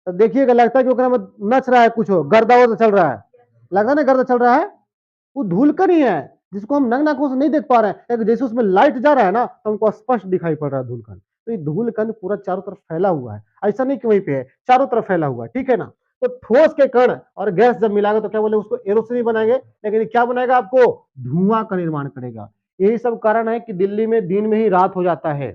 तो देखिएगा लगता है कि ओकरा में नच रहा है, कुछ हो गर्दा वर्दा चल रहा है, लगता है ना गर्दा चल रहा है, वो धूलकण ही है जिसको हम नग्न आंखों से नहीं देख पा रहे हैं, जैसे उसमें लाइट जा रहा है ना, तो हमको स्पष्ट दिखाई पड़ रहा है धूलकण। तो ये धूलकण पूरा चारों तरफ फैला हुआ है, ऐसा नहीं कि वहीं पे है, चारों तरफ फैला हुआ है, ठीक है ना। तो ठोस के कण और गैस जब मिलाएगा तो क्या बोले, उसको एरोसोल बनाएंगे, लेकिन ये क्या बनाएगा, आपको धुआं का निर्माण करेगा। यही सब कारण है कि दिल्ली में दिन में ही रात हो जाता है,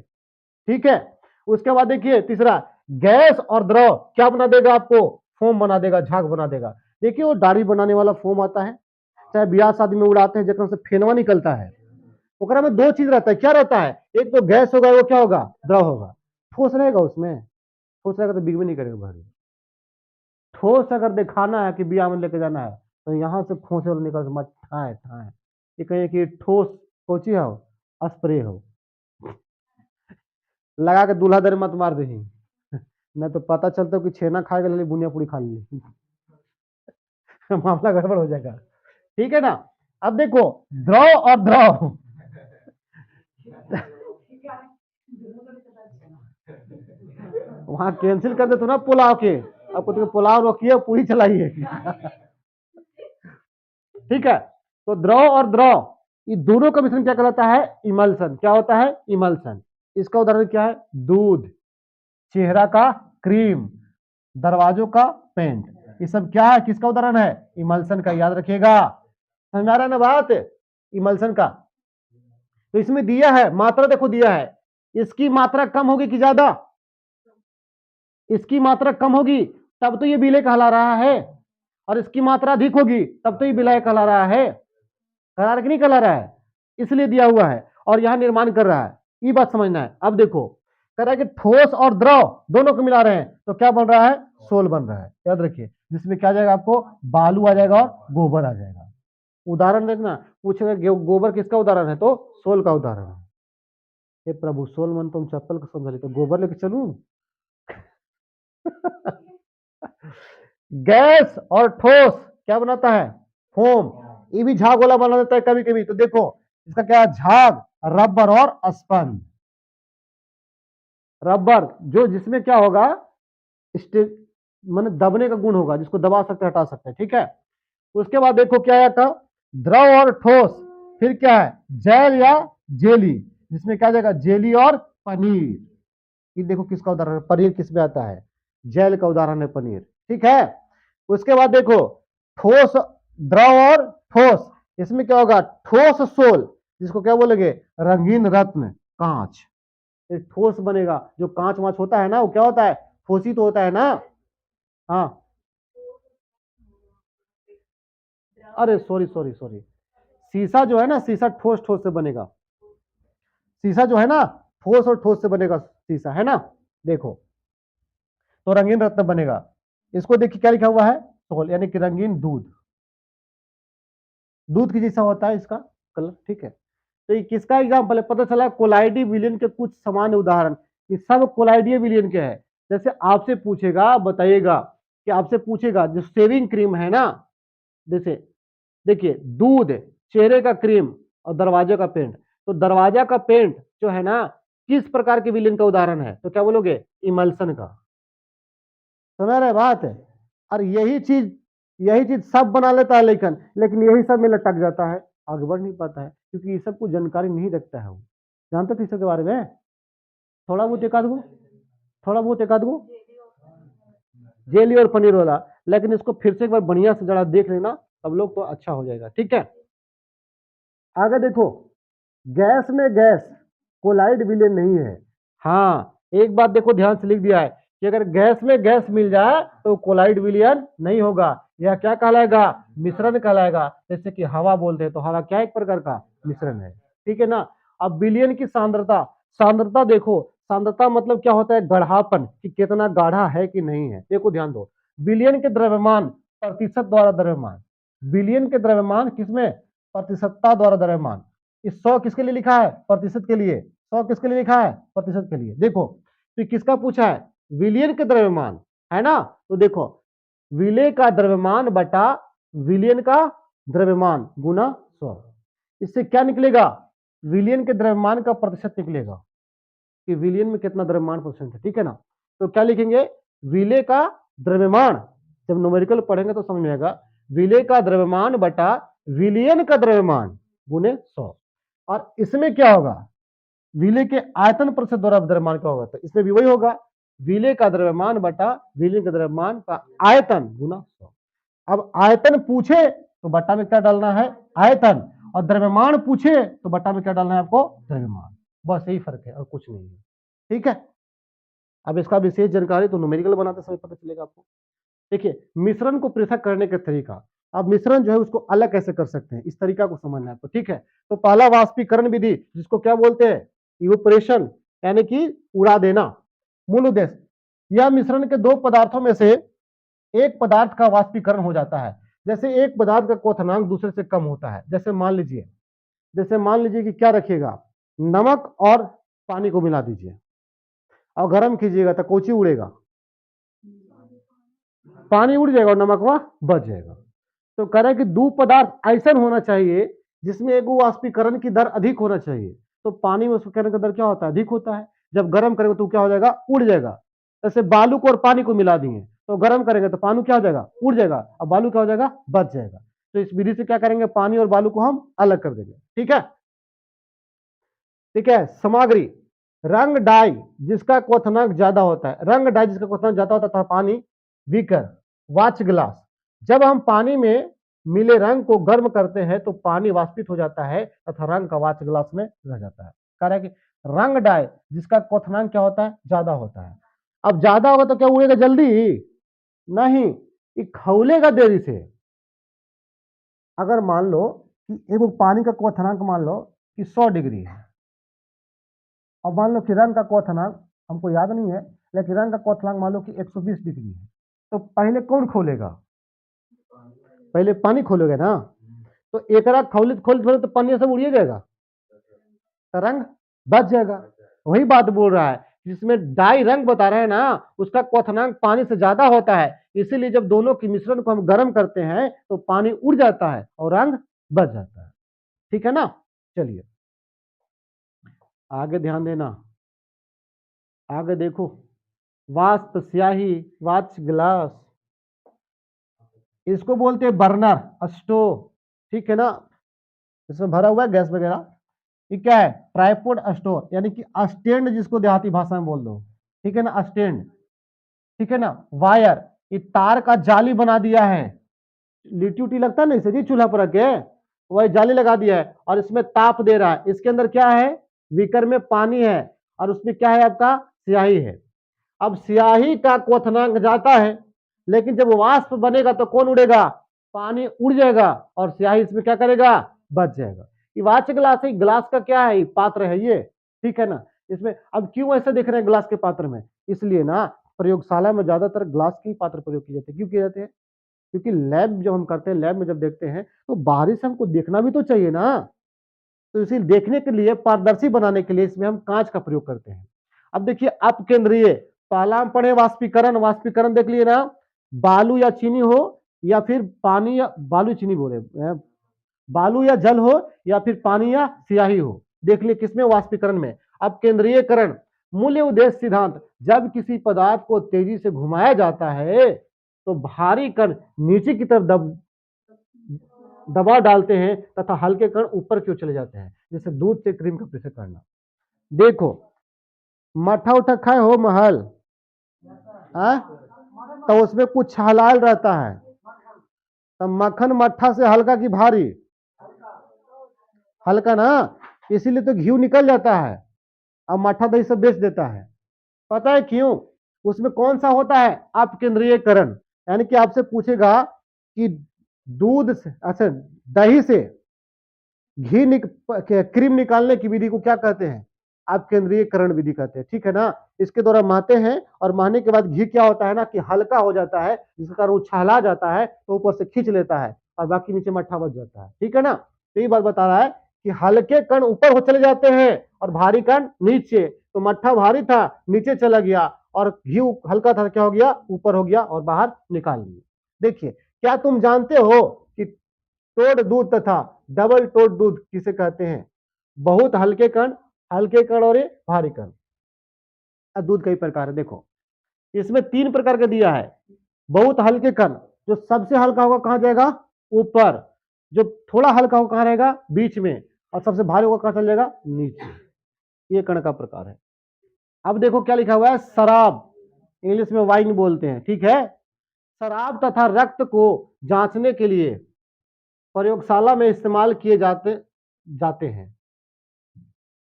ठीक है। उसके बाद देखिए तीसरा, गैस और द्रव क्या बना देगा आपको, फोम बना देगा, झाग बना देगा। देखिए वो दाढ़ी बनाने वाला फोम आता है, चाहे ब्याह शादी में उड़ाते हैं, जब से फेनवा निकलता है, ओकरा में दो चीज रहता है, क्या रहता है, एक तो गैस होगा, वो क्या होगा, द्रव होगा। ठोस रहेगा उसमें, ठोस रहेगा तो बिगवे नहीं करेगा भारी। ठोस अगर दिखाना है कि ब्याह में लेके जाना है, तो यहाँ से खोसे और निकल मत ठाए ठाए, ये कहिए कि ठोस कोची हो, स्प्रे हो, लगा के दूल्हा दर मत मार दही, नहीं तो पता चलता कि छेना खाएगा ले बुनिया पूरी खा ली मामला गड़बड़ हो जाएगा, ठीक है ना। अब देखो द्रव और द्रव वहां कैंसिल कर दे तो ना पुलाव के, आपको तो पुलाव रोकिए पूरी चलाइए ठीक है। तो द्रव और द्रव ये दोनों का मिश्रण क्या कहलाता है, इमल्सन। क्या होता है, इमल्सन। इसका उदाहरण क्या है, दूध, चेहरा का क्रीम, दरवाजों का पेंट, ये सब क्या है, किसका उदाहरण है, इमल्सन का। याद रखिएगा, समझ आ रहा है ना बात, इमल्सन का। तो इसमें दिया है मात्रा, देखो दिया है, इसकी मात्रा कम होगी कि ज्यादा, इसकी मात्रा कम होगी तब तो ये विलय कहला रहा है, और इसकी मात्रा अधिक होगी तब तो ये विलय कहला रहा है, कहला रहा कि नहीं कहला रहा है, इसलिए दिया हुआ है और यहां निर्माण कर रहा है, ये बात समझना है। अब देखो कह रहा है कि ठोस और द्रव दोनों को मिला रहे हैं तो क्या बन रहा है, सोल बन रहा है। याद रखिए, जिसमें क्या जाएगा, आपको बालू आ जाएगा और गोबर आ जाएगा। उदाहरण देखना, पूछेगा गोबर किसका उदाहरण है, तो सोल का उदाहरण है। हे प्रभु, सोल मन तुम चप्पल को समझ ली तो गोबर लेके चलूं गैस और ठोस क्या बनाता है, फोम, ये भी झाग वाला बना देता है कभी कभी। तो देखो इसका क्या है, झाग, रबर और स्पंज। रबर जो जिसमें क्या होगा, मैंने दबने का गुण होगा, जिसको दबा सकते हटा सकते हैं, ठीक है। उसके बाद देखो क्या आया था, द्रव और ठोस, फिर क्या है, जेल या जेली, जिसमें क्या जाएगा, जेली और पनीर। ये देखो किसका उदाहरण है, पनीर किसमें आता है, जेल का उदाहरण है पनीर, ठीक है। उसके बाद देखो ठोस, द्रव और ठोस, इसमें क्या होगा, ठोस सोल, जिसको क्या बोलेंगे, रंगीन रत्न, कांच। ये ठोस बनेगा, जो कांच वांच होता है ना, वो क्या होता है, ठोसी तो होता है ना। हाँ, अरे सॉरी सॉरी सॉरी, शीशा जो है ना, शीशा ठोस ठोस से बनेगा, शीशा जो है ना ठोस और ठोस से बनेगा शीशा, है ना। देखो तो रंगीन रत्न बनेगा, इसको देखिए क्या लिखा हुआ है, सोल, यानी कि रंगीन दूध, दूध की जैसा होता है इसका कलर, ठीक है। तो ये किसका एग्जाम्पल है, पता चला कोलाइडी विलियन के कुछ सामान्य उदाहरण, ये सब कोलाइडी विलियन के हैं। जैसे आपसे पूछेगा, बताइएगा कि आपसे पूछेगा जो शेविंग क्रीम है ना, जैसे देखिए दूध, चेहरे का क्रीम और दरवाजे का पेंट, तो दरवाजा का पेंट जो है ना किस प्रकार के विलेन का उदाहरण है, तो क्या बोलोगे, इमल्सन का। समझ रहे बात है। और यही चीज सब बना लेता है, लेकिन यही सब में लटक जाता है, आगे बढ़ नहीं पाता है, क्योंकि ये सब कुछ जानकारी नहीं रखता है वो। जानते थे इसके बारे में, थोड़ा बहुत एक आध गो, थोड़ा बहुत एक आध गो, जेली और पनीर वाला, लेकिन इसको फिर से एक बार बढ़िया से जरा देख लेना, सब लोग तो अच्छा हो जाएगा, ठीक है। आगे देखो, गैस में गैस कोलाइड विलेन नहीं है। हाँ, एक बात देखो ध्यान से लिख दिया है कि अगर गैस में गैस मिल जाए तो कोलाइड विलियन नहीं होगा, यह क्या कहलाएगा, मिश्रण कहलाएगा। जैसे कि हवा बोलते हैं, तो हवा क्या एक प्रकार का मिश्रण है, ठीक है ना। अब विलियन की सांद्रता, सांद्रता देखो, सांद्रता मतलब क्या होता है, गढ़ापन, कि कितना गाढ़ा है कि नहीं है। देखो ध्यान दो, विलियन के द्रव्यमान प्रतिशत द्वारा द्रव्यमान, विलियन के द्रव्यमान किसमें, प्रतिशतता द्वारा द्रव्यमान। इस 100 किसके लिए लिखा है, प्रतिशत के लिए, 100 किसके लिए लिखा है, प्रतिशत के लिए। देखो तो किसका पूछा है, विलियन के द्रव्यमान, है ना। तो देखो विलय का द्रव्यमान बटा विलयन का द्रव्यमान गुना 100। इससे क्या निकलेगा? विलयन के द्रव्यमान का प्रतिशत निकलेगा कि विलयन में कितना द्रव्यमान परसेंट है, ठीक है ना। तो क्या लिखेंगे? विलय का द्रव्यमान, जब न्यूमेरिकल पढ़ेंगे तो समझ में आएगा, विलय का द्रव्यमान बटा विलयन का द्रव्यमान गुने 100। और इसमें क्या होगा? विलय के आयतन प्रतिशत द्वारा द्रव्यमान क्या होगा? तो इसमें भी वही होगा, विलय का द्रव्यमान बटा विलयन के द्रव्यमान का आयतन गुना 100। अब आयतन पूछे तो बट्टा में क्या डालना है? आयतन। और द्रव्यमान पूछे तो बट्टा में क्या डालना है आपको? द्रव्यमान। बस यही फर्क है और कुछ नहीं है, ठीक है। अब इसका विशेष जानकारी तो न्यूमेरिकल बनाते समय पता चलेगा आपको। देखिए, मिश्रण को पृथक करने का तरीका। अब मिश्रण जो है उसको अलग कैसे कर सकते हैं, इस तरीका को समझना है आपको, ठीक है। तो पहला वाष्पीकरण विधि, जिसको क्या बोलते हैं? इवेपोरेशन, यानी कि उड़ा देना। मूल उद्देश्य, यह मिश्रण के दो पदार्थों में से एक पदार्थ का वाष्पीकरण हो जाता है। जैसे एक पदार्थ का क्वथनांक दूसरे से कम होता है। जैसे मान लीजिए कि क्या रखिएगा, नमक और पानी को मिला दीजिए और गर्म कीजिएगा तो कोची उड़ेगा? पानी उड़ जाएगा और नमक वह बच जाएगा। तो कह रहे हैं कि दो पदार्थ ऐसा होना चाहिए जिसमें एक वाष्पीकरण की दर अधिक होना चाहिए। तो पानी में वाष्पीकरण का दर क्या होता है? अधिक होता है। जब गर्म करेंगे तो क्या हो जाएगा? उड़ जाएगा। जैसे बालू को और पानी को मिला दिए तो गर्म करेंगे तो पानी क्या हो जाएगा? उड़ जाएगा। अब बालू क्या हो जाएगा? बच जाएगा। तो इस विधि से क्या करेंगे? पानी और बालू को हम अलग कर देंगे, ठीक है। ठीक है। सामग्री, रंग डाई जिसका क्वथनांक ज्यादा होता है, रंग डाई जिसका क्वथनांक ज्यादा होता था, पानी, बीकर, वाच ग्लास। जब हम पानी में मिले रंग को गर्म करते हैं तो पानी वाष्पित हो जाता है तथा रंग का वाच ग्लास में रह जाता है। कह रहा है कि रंग डाई जिसका क्वथनांक क्या होता है? ज्यादा होता है। अब ज्यादा होगा तो क्या उड़ेगा जल्दी? नहीं, ये खौलेगा देरी से। अगर मान लो कि एक पानी का क्वथनांक मान लो कि 100 डिग्री है, अब मान लो कि रंग का क्वथनांक हमको याद नहीं है, लेकिन रंग का क्वथनांक मान लो कि 120 डिग्री है, तो पहले कौन खोलेगा? पहले पानी खोलोगे ना। तो एक रात खोलित खोलित खोलित तो पानी सब उड़िए जाएगा, तो रंग बच जाएगा। वही बात बोल रहा है, जिसमें डाई रंग बता रहे हैं ना, उसका क्वथनांक पानी से ज्यादा होता है। इसीलिए जब दोनों के मिश्रण को हम गर्म करते हैं तो पानी उड़ जाता है और रंग बच जाता है, ठीक है ना। चलिए आगे ध्यान देना, आगे देखो, वाष्प स्याही, वाच ग्लास, इसको बोलते हैं बर्नर, स्टोव, ठीक है ना। इसमें भरा हुआ है गैस वगैरह। ये क्या है? ट्राइपोड स्टोव, यानी कि स्टैंड, जिसको देहाती भाषा में बोल दो, ठीक है ना, स्टैंड, ठीक है ना। वायर, ये तार का जाली बना दिया है, लिट्टी उटी लगता है ना इसे जी चूल्हा पर रख के, वही जाली लगा दिया है और इसमें ताप दे रहा है। इसके अंदर क्या है? बीकर में पानी है और उसमें क्या है? आपका स्याही है। अब स्याही का क्वथनांक जाता है, लेकिन जब वाष्प बनेगा तो कौन उड़ेगा? पानी उड़ जाएगा और स्याही इसमें क्या करेगा? बच जाएगा। ये वाच ग्लास है, ग्लास का क्या है? पात्र है ये, ठीक है ना। इसमें अब क्यों ऐसे दिख रहे हैं ग्लास के पात्र में? इसलिए ना, प्रयोगशाला में ज्यादातर ग्लास के पात्र प्रयोग किए जाते हैं। क्यों किए जाते हैं? क्योंकि लैब जब हम करते हैं, लैब में जब देखते हैं तो बाहरी से हमको देखना भी तो चाहिए ना। तो इसी देखने के लिए, पारदर्शी बनाने के लिए इसमें हम कांच का प्रयोग करते हैं। अब देखिए अपकेंद्रीय, पहला हम पढ़े वाष्पीकरण, वाष्पीकरण देख लिए ना, बालू या चीनी हो या फिर पानी, या बालू चीनी बोले, बालू या जल हो या फिर पानी या स्याही हो, देख लिए किसमें? वाष्पीकरण में। अब केंद्रीयकरण, मूल्य उद्देश्य सिद्धांत, जब किसी पदार्थ को तेजी से घुमाया जाता है तो भारी कण नीचे की तरफ दबाव डालते हैं तथा हल्के कण ऊपर की ओर चले जाते हैं, जैसे दूध से क्रीम का पृथक करना। देखो, मट्ठा उठा खाए हो महल, तो उसमें कुछ छलाल रहता है, तो मक्खन मट्ठा से हल्का की भारी? हल्का ना, इसीलिए तो घी निकल जाता है और मट्ठा दही सब बेच देता है। पता है क्यों? उसमें कौन सा होता है? अपकेंद्रीयकरण। यानी कि आपसे पूछेगा कि दूध से, अच्छा, दही से क्रीम निकालने की विधि को क्या कहते हैं? आप केंद्रीयकरण विधि कहते हैं, ठीक है ना। इसके द्वारा महते हैं और महने के बाद घी क्या होता है ना कि हल्का हो जाता है, जिसके कारण उछाला जाता है तो ऊपर से खींच लेता है और बाकी नीचे मट्ठा बच जाता है, ठीक है ना। तो ये बात बता रहा है कि हल्के कण ऊपर हो चले जाते हैं और भारी कण नीचे। तो मट्ठा भारी था, नीचे चला गया, और घी हल्का था, क्या हो गया? ऊपर हो गया और बाहर निकाल लिया। देखिए क्या तुम जानते हो कि टोड दूध तथा डबल टोड दूध किसे कहते हैं? बहुत हल्के कण और ये भारी कण। अब दूध कई प्रकार है, देखो इसमें 3 प्रकार का दिया है। बहुत हल्के कण, जो सबसे हल्का होगा कहां जाएगा? ऊपर। जो थोड़ा हल्का होगा कहां रहेगा? बीच में। और सबसे भारी होगा कहां चल जाएगा? नीचे। ये कण का प्रकार है। अब देखो क्या लिखा हुआ है, शराब, इंग्लिश में वाइन बोलते हैं, ठीक है। शराब तथा रक्त को जांचने के लिए प्रयोगशाला में इस्तेमाल किए जाते जाते हैं।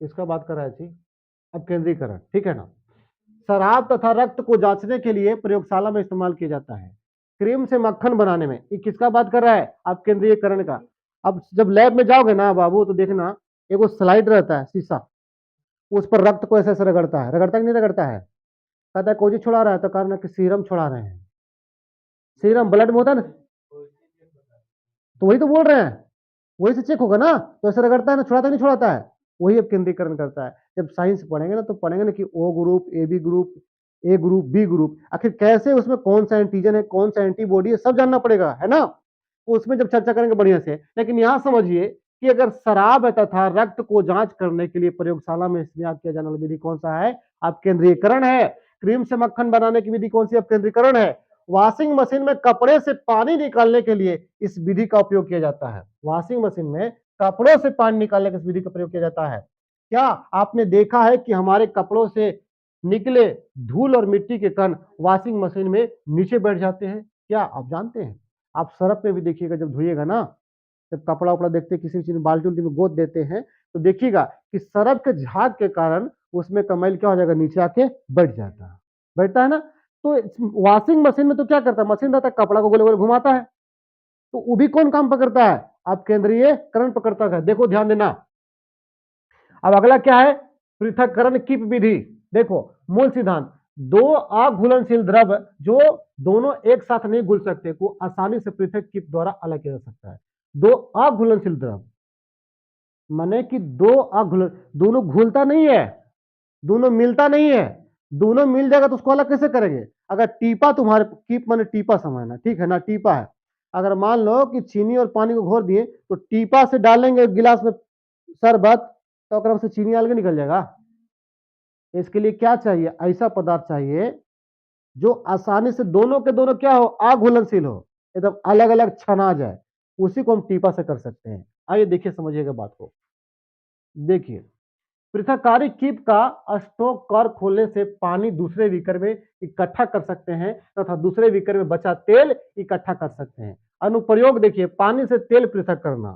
इसका बात कर रहा है जी। अब केंद्रीकरण, ठीक है ना। शराब तथा रक्त को जांचने के लिए प्रयोगशाला में इस्तेमाल किया जाता है। क्रीम से मक्खन बनाने में, ये किसका बात कर रहा है? आप केंद्रीयकरण का। अब जब लैब में जाओगे ना बाबू, तो देखना एक वो स्लाइड रहता है शीशा, उस पर रक्त को ऐसे ऐसे रगड़ता कि नहीं रगड़ता है? कहता है कोजी छोड़ा रहा है, तो कारण कि सीरम छोड़ा रहे हैं। सीरम ब्लड में होता है ना, तो वही तो बोल रहे हैं, वही से चेक होगा ना, तो ऐसे रगड़ता है ना, छुड़ाता नहीं छुड़ाता है? वही अब केंद्रीकरण करता है। जब साइंस पढ़ेंगे ना, तो पढ़ेंगे ना कि O group, A B group, A group, B group, आखिर कैसे उसमें कौन सा एंटीजन है, कौन सा एंटीबॉडी है, सब जानना पड़ेगा, है ना। तो उसमें जब चर्चा करेंगे बढ़िया से। लेकिन यहां समझिए कि अगर शराब है तथा रक्त को जांच करने के लिए प्रयोगशाला में इस्तेमाल किया जाने वाली विधि कौन सा है? आप केंद्रीयकरण है। क्रीम से मक्खन बनाने की विधि कौन सी? अब केंद्रीकरण है। वॉशिंग मशीन में कपड़े से पानी निकालने के लिए इस विधि का उपयोग किया जाता है। वॉशिंग मशीन में कपड़ों से पानी निकालने की इस विधि का प्रयोग किया जाता है। क्या आपने देखा है कि हमारे कपड़ों से निकले धूल और मिट्टी के कण वॉशिंग मशीन में नीचे बैठ जाते हैं? क्या आप जानते हैं? आप सरफ में भी देखिएगा, जब धोइएगा ना, जब कपड़ा उपड़ा देखते हैं, किसी चीज में बाल्टी उल्टी में गोद देते हैं, तो देखिएगा कि सरफ के झाग के कारण उसमें का मैल क्या हो जाएगा? नीचे आके बैठ जाता है, बैठता है ना। तो वॉशिंग मशीन में तो क्या करता है? मशीन रहता है, कपड़ा को गोले गोले घुमाता है। तो वो भी कौन काम पकड़ता है? आप केंद्रीयकरण पकड़ता है। देखो ध्यान देना। अब अगला क्या है? पृथक्करण कीप विधि। देखो मूल सिद्धांत, दो अघुलनशील द्रव जो दोनों एक साथ नहीं घुल सकते को आसानी से पृथक कीप द्वारा अलग किया जा सकता है। दो अघुलनशील द्रव माने कि दो अघुलन, दोनों घुलता नहीं है, दोनों मिलता नहीं है। दोनों मिल जाएगा तो उसको अलग कैसे करेंगे? अगर टीपा तुम्हारे, कीप माने टीपा समझना, ठीक है ना, टीपा है। अगर मान लो कि चीनी और पानी को घोर दिए, तो टीपा से डालेंगे गिलास में शरबत, तो अगर हमसे चीनी अलग निकल जाएगा। इसके लिए क्या चाहिए? ऐसा पदार्थ चाहिए जो आसानी से दोनों के दोनों क्या हो? अघुलनशील हो, एकदम अलग अलग छना जाए। उसी को हम टीपा से कर सकते हैं। आइए देखिए, समझिएगा बात को। देखिए, पृथककारी कीप का स्टोक कर खोलने से पानी दूसरे बीकर में इकट्ठा कर सकते हैं तथा दूसरे बीकर में बचा तेल इकट्ठा कर सकते हैं। अनुप्रयोग देखिए, पानी से तेल पृथक करना,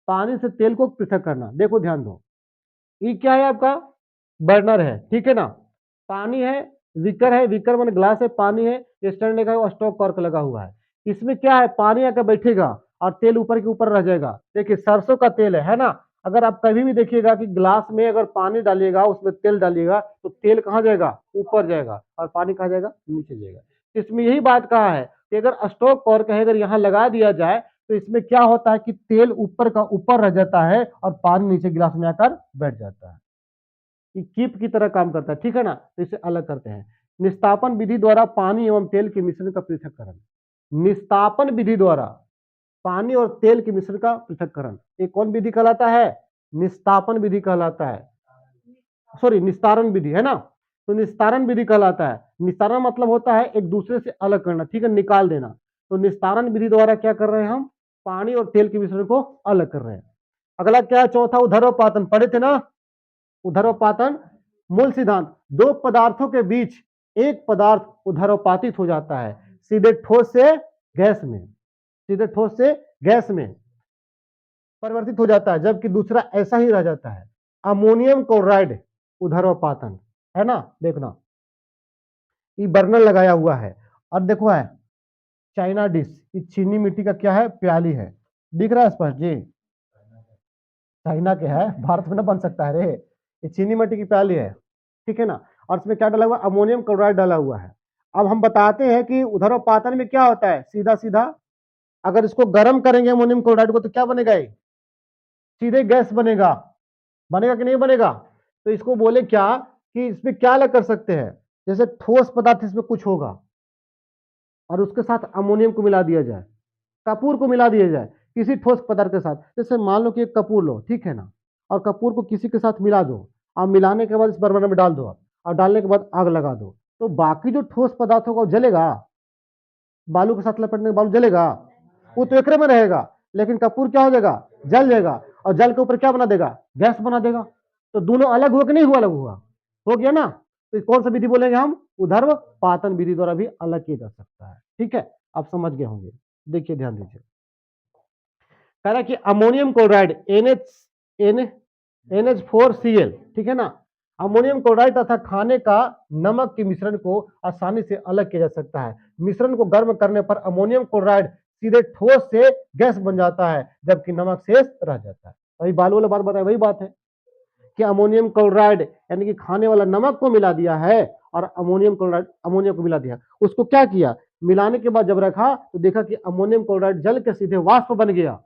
पानी से तेल को पृथक करना। देखो ध्यान दो, ये क्या है? आपका बर्नर है, ठीक है ना। पानी है, विकर मान ग्लास है, पानी है, स्टैंड लगा हुआ, स्टॉक कॉर्क लगा हुआ है। इसमें क्या है? पानी आकर बैठेगा और तेल ऊपर के ऊपर रह जाएगा। देखिए सरसों का तेल है ना। अगर आप कभी भी देखिएगा कि ग्लास में अगर पानी डालिएगा, उसमें तेल डालिएगा, तो तेल कहाँ जाएगा? ऊपर जाएगा, और पानी कहाँ जाएगा? नीचे जाएगा। इसमें यही बात कहा है कि अगर स्टॉक कॉर्क है, अगर यहाँ लगा दिया जाए, तो इसमें क्या होता है कि तेल ऊपर का ऊपर रह जाता है और पानी नीचे गिलास में आकर बैठ जाता है। कि कीप की तरह काम करता है, ठीक है ना। तो इसे अलग करते हैं। निस्तापन विधि द्वारा पानी एवं तेल के मिश्रण का पृथक्करण। निस्तापन विधि द्वारा पानी और तेल के मिश्रण का पृथक्करण, ये कौन विधि कहलाता है? निस्तापन विधि कहलाता है। सॉरी, निस्तारण विधि है ना। तो निस्तारण विधि कहलाता है। निस्तारण मतलब होता है एक दूसरे से अलग करना, ठीक है, निकाल देना। तो निस्तारण विधि द्वारा क्या कर रहे हैं हम? पानी और तेल के मिश्रण को अलग कर रहे हैं। अगला क्या है? चौथा उधर्वपातन, पढ़े थे ना। उधर्वपातन मूल सिद्धांत, दो पदार्थों के बीच एक पदार्थ उधर्वपातित हो जाता है, सीधे ठोस से गैस में, सीधे ठोस से गैस में परिवर्तित हो जाता है, जबकि दूसरा ऐसा ही रह जाता है। अमोनियम क्लोराइड उधर्वपातन, है ना। देखना, ये बर्नर लगाया हुआ है, और देखो है चाइना डिश, ये चीनी मिट्टी का क्या है? प्याली है। दिख रहा है स्पष्ट जी? चाइना के है, भारत में ना बन सकता है रे। ये चीनी मिट्टी की प्याली है, ठीक है ना। और इसमें क्या डाला हुआ? अमोनियम क्लोराइड डाला हुआ है। अब हम बताते हैं कि उधर्वपातन में क्या होता है। सीधा सीधा अगर इसको गर्म करेंगे अमोनियम क्लोराइड को, तो क्या बनेगा? ये सीधे गैस बनेगा। बनेगा कि नहीं बनेगा? तो इसको बोले क्या कि इसमें क्या अलग कर सकते हैं? जैसे ठोस पदार्थ इसमें कुछ होगा और उसके साथ अमोनियम को मिला दिया जाए, कपूर को मिला दिया जाए किसी ठोस पदार्थ के साथ, जैसे मान लो कि एक कपूर लो, ठीक है ना, और कपूर को किसी के साथ मिला दो, और मिलाने के बाद इस बर्नर में डाल दो और डालने के बाद आग लगा दो, तो बाकी जो ठोस पदार्थ होगा वो जलेगा, बालू के साथ लपेटने के बालू जलेगा, वो तो एकरे में रहेगा, लेकिन कपूर क्या हो जाएगा, जल जाएगा, और जल के ऊपर क्या बना देगा, गैस बना देगा। तो दोनों अलग हुआ कि नहीं हुआ, अलग हुआ, हो गया ना। तो कौन सा विधि बोलेंगे हम, ऊर्ध्वपातन विधि द्वारा भी अलग किया जा सकता है। ठीक है, आप समझ गए होंगे। देखिए ध्यान दीजिए, कह रहा है कि अमोनियम क्लोराइड NH4Cl, ठीक है ना, अमोनियम क्लोराइड तथा खाने का नमक के मिश्रण को आसानी से अलग किया जा सकता है। मिश्रण को गर्म करने पर अमोनियम क्लोराइड सीधे ठोस से गैस बन जाता है, जबकि नमक शेष रह जाता है। वही बालू वाला बात बताया, वही बात है कि अमोनियम क्लोराइड यानी कि खाने वाला नमक को मिला दिया है, और अमोनियम क्लोराइड अमोनिया को मिला दिया, उसको क्या किया, मिलाने के बाद जब रखा तो देखा कि अमोनियम क्लोराइड जल के सीधे वाष्प बन गया,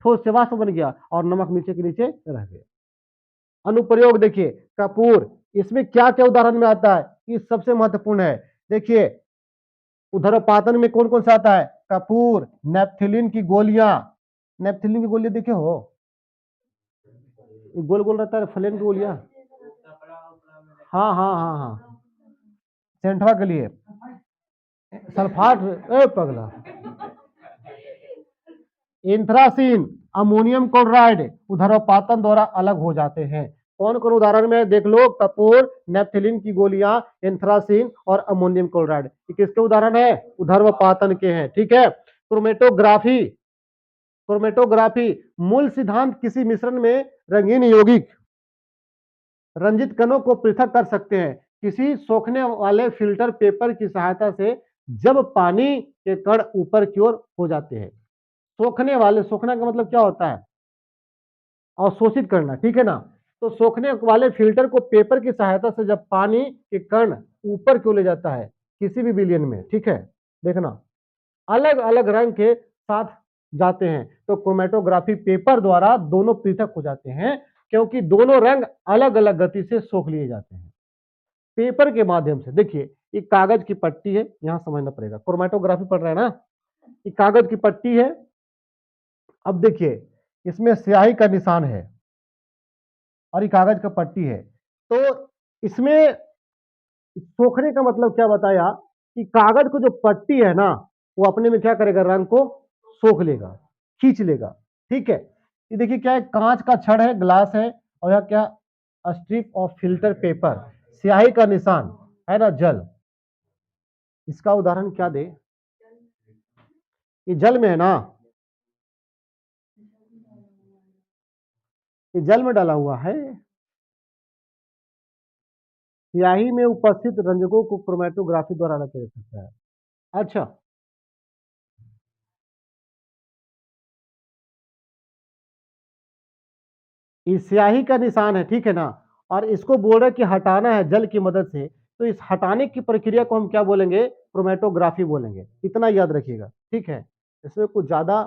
ठोस से वाष्प बन गया, और नमक नीचे के नीचे रह गया। अनुप्रयोग देखिए, कपूर, इसमें क्या क्या उदाहरण में आता है, ये सबसे महत्वपूर्ण है। देखिए उदरपातन में कौन कौन सा आता है, कपूर, नेपथिलीन की गोलियां, नेपथिलीन की गोलियां देखे हो, गोल गोल रहता है फ्लेन की गोलियां, हाँ हाँ हाँ हाँ, सेंठवा के लिए सल्फाट, ए पगला, एंथ्रासीन, अमोनियम क्लोराइड उदरपातन द्वारा अलग हो जाते हैं। कौन कौन उदाहरण में देख लो, कपूर, नेपथिलीन की गोलियां, एंथ्रासीन और अमोनियम क्लोराइड, ये किसके उदाहरण है, उदरपातन के हैं। ठीक है, क्रोमेटोग्राफी, क्रोमेटोग्राफी मूल सिद्धांत किसी मिश्रण में रंगीन यौगिक रंजित कणों को पृथक कर सकते हैं किसी सोखने वाले फिल्टर पेपर की सहायता से, जब पानी के कण ऊपर की ओर हो जाते हैं। सोखने वाले, सोखना का मतलब क्या होता है, अवशोषित करना, ठीक है ना। तो सोखने वाले फिल्टर को पेपर की सहायता से जब पानी के कण ऊपर क्यों ले जाता है किसी भी विलयन में, ठीक है, देखना अलग अलग रंग के साथ जाते हैं, तो क्रोमेटोग्राफी पेपर द्वारा दोनों पृथक हो जाते हैं, क्योंकि दोनों रंग अलग अलग गति से सोख लिए जाते हैं पेपर के माध्यम से। देखिए एक कागज की पट्टी है, यहां समझना पड़ेगा, क्रोमेटोग्राफी पढ़ रहे हैं ना, ये कागज की पट्टी है। अब देखिए इसमें स्याही का निशान है और ये कागज का पट्टी है, तो इसमें सोखने का मतलब क्या बताया कि कागज को जो पट्टी है ना, वो अपने में क्या करेगा, रंग को सोख लेगा, खींच लेगा। ठीक है, ये देखिए क्या है, कांच का छड़ है, ग्लास है, और यह क्या, स्ट्रिप ऑफ फिल्टर पेपर, स्याही का निशान है ना, जल, इसका उदाहरण क्या दे, ये जल में है ना, ये जल में डाला हुआ है, स्याही में उपस्थित रंजकों को क्रोमेटोग्राफी द्वारा अलग किया जा सकता है। अच्छा, ये स्याही का निशान है, ठीक है ना, और इसको बोल रहे कि हटाना है जल की मदद से, तो इस हटाने की प्रक्रिया को हम क्या बोलेंगे, क्रोमेटोग्राफी बोलेंगे, इतना याद रखिएगा। ठीक है, इसमें कुछ ज्यादा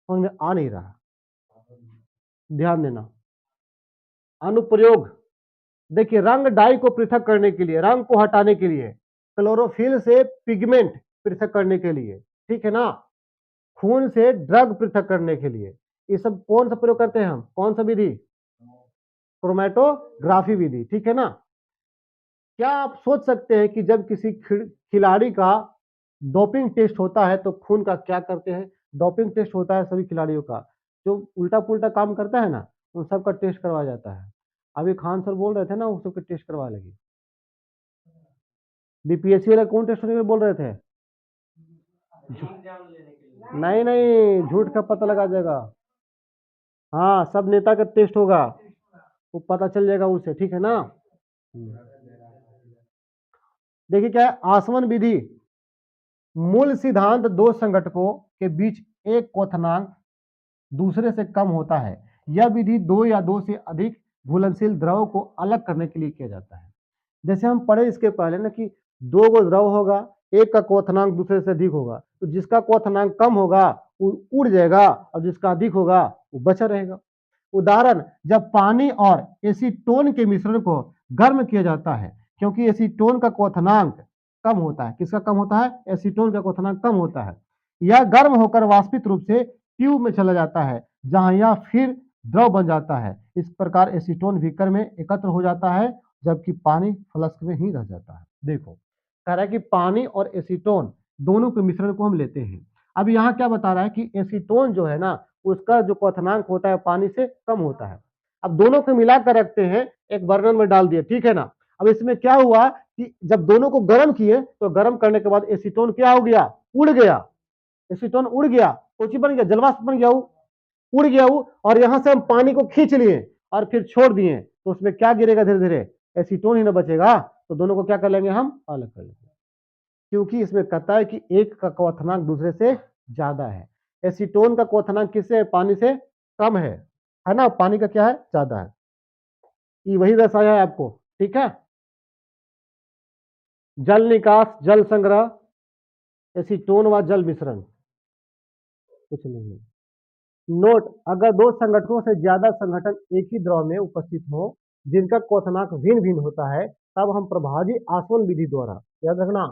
समझ में आ नहीं रहा, ध्यान देना। अनुप्रयोग देखिए, रंग डाई को पृथक करने के लिए, रंग को हटाने के लिए, क्लोरोफिल से पिगमेंट पृथक करने के लिए, ठीक है ना, खून से ड्रग पृथक करने के लिए, ये सब कौन सा प्रयोग करते हैं हम, कौन सा विधि, क्रोमेटोग्राफी विधि, ठीक है ना। क्या आप सोच सकते हैं कि जब किसी खिलाड़ी का डोपिंग टेस्ट होता है तो खून का क्या करते हैं, डोपिंग टेस्ट होता है सभी खिलाड़ियों का, जो उल्टा पुल्टा काम करता है ना, उन सबका टेस्ट करवाया जाता है। अभी खान सर बोल रहे थे ना, उन सबके टेस्ट करवा लगी, बीपीएससी वाला कौन टेस्ट होने के लिए बोल रहे थे, नहीं नहीं, झूठ का पता लगा जाएगा, हाँ सब नेता का टेस्ट होगा, वो पता चल जाएगा उसे, ठीक है ना। देखिए क्या है, आसवन विधि, मूल सिद्धांत दो संघटकों के बीच एक क्वथनांक दूसरे से कम होता है, यह विधि दो या दो से अधिक घुलनशील द्रव को अलग करने के लिए किया जाता है। जैसे हम पढ़े इसके पहले ना कि दो गो द्रव होगा, एक का क्वथनांक दूसरे से अधिक होगा, तो जिसका क्वथनांक कम होगा वो उड़ जाएगा, और जिसका अधिक होगा वो बचा रहेगा। उदाहरण, जब पानी और एसीटोन के मिश्रण को गर्म किया जाता है, क्योंकि एसीटोन का क्वथनांक कम होता है, किसका कम होता है, एसीटोन का क्वथनांक कम होता है, यह गर्म होकर वाष्पित रूप से ट्यूब में चला जाता है, जहां यह फिर द्रव बन जाता है। इस प्रकार एसीटोन बीकर में एकत्र हो जाता है, जबकि पानी फ्लास्क में ही रह जाता है। देखो, कह रहा है कि पानी और एसीटोन दोनों के मिश्रण को हम लेते हैं। अब यहाँ क्या बता रहा है कि एसीटोन जो है ना, उसका जो क्वथनांक होता है पानी से कम होता है। अब दोनों को मिलाकर रखते हैं, एक बर्नर में डाल दिए, ठीक है ना। अब इसमें क्या हुआ कि जब दोनों को गर्म किए तो गर्म करने के बाद एसीटोन क्या हो गया, उड़ गया। एसीटोन उड़ गया, कोची बन गया, जलवाष्प बन गया, उड़ गया वो, और यहां से हम पानी को खींच लिए और फिर छोड़ दिए, तो उसमें क्या गिरेगा, धीरे धीरे एसीटोन ही ना बचेगा। तो दोनों को क्या कर लेंगे, हम अलग कर लेंगे, क्योंकि इसमें कहता है कि एक का क्वथनांक दूसरे से ज्यादा है। एसीटोन का क्वथनांक किससे, पानी से कम है ना, पानी का क्या है, ज्यादा है। ये वही दर्शाया है आपको, ठीक है। जल निकास, जल संग्रह, एसीटोन व जल मिश्रण, कुछ नहीं है। नोट, अगर दो संगठनों से ज्यादा संगठन एक ही द्रव में उपस्थित हो जिनका क्वथनांक भिन्न भिन्न होता है, तब हम प्रभावी आसवन विधि द्वारा, याद रखना,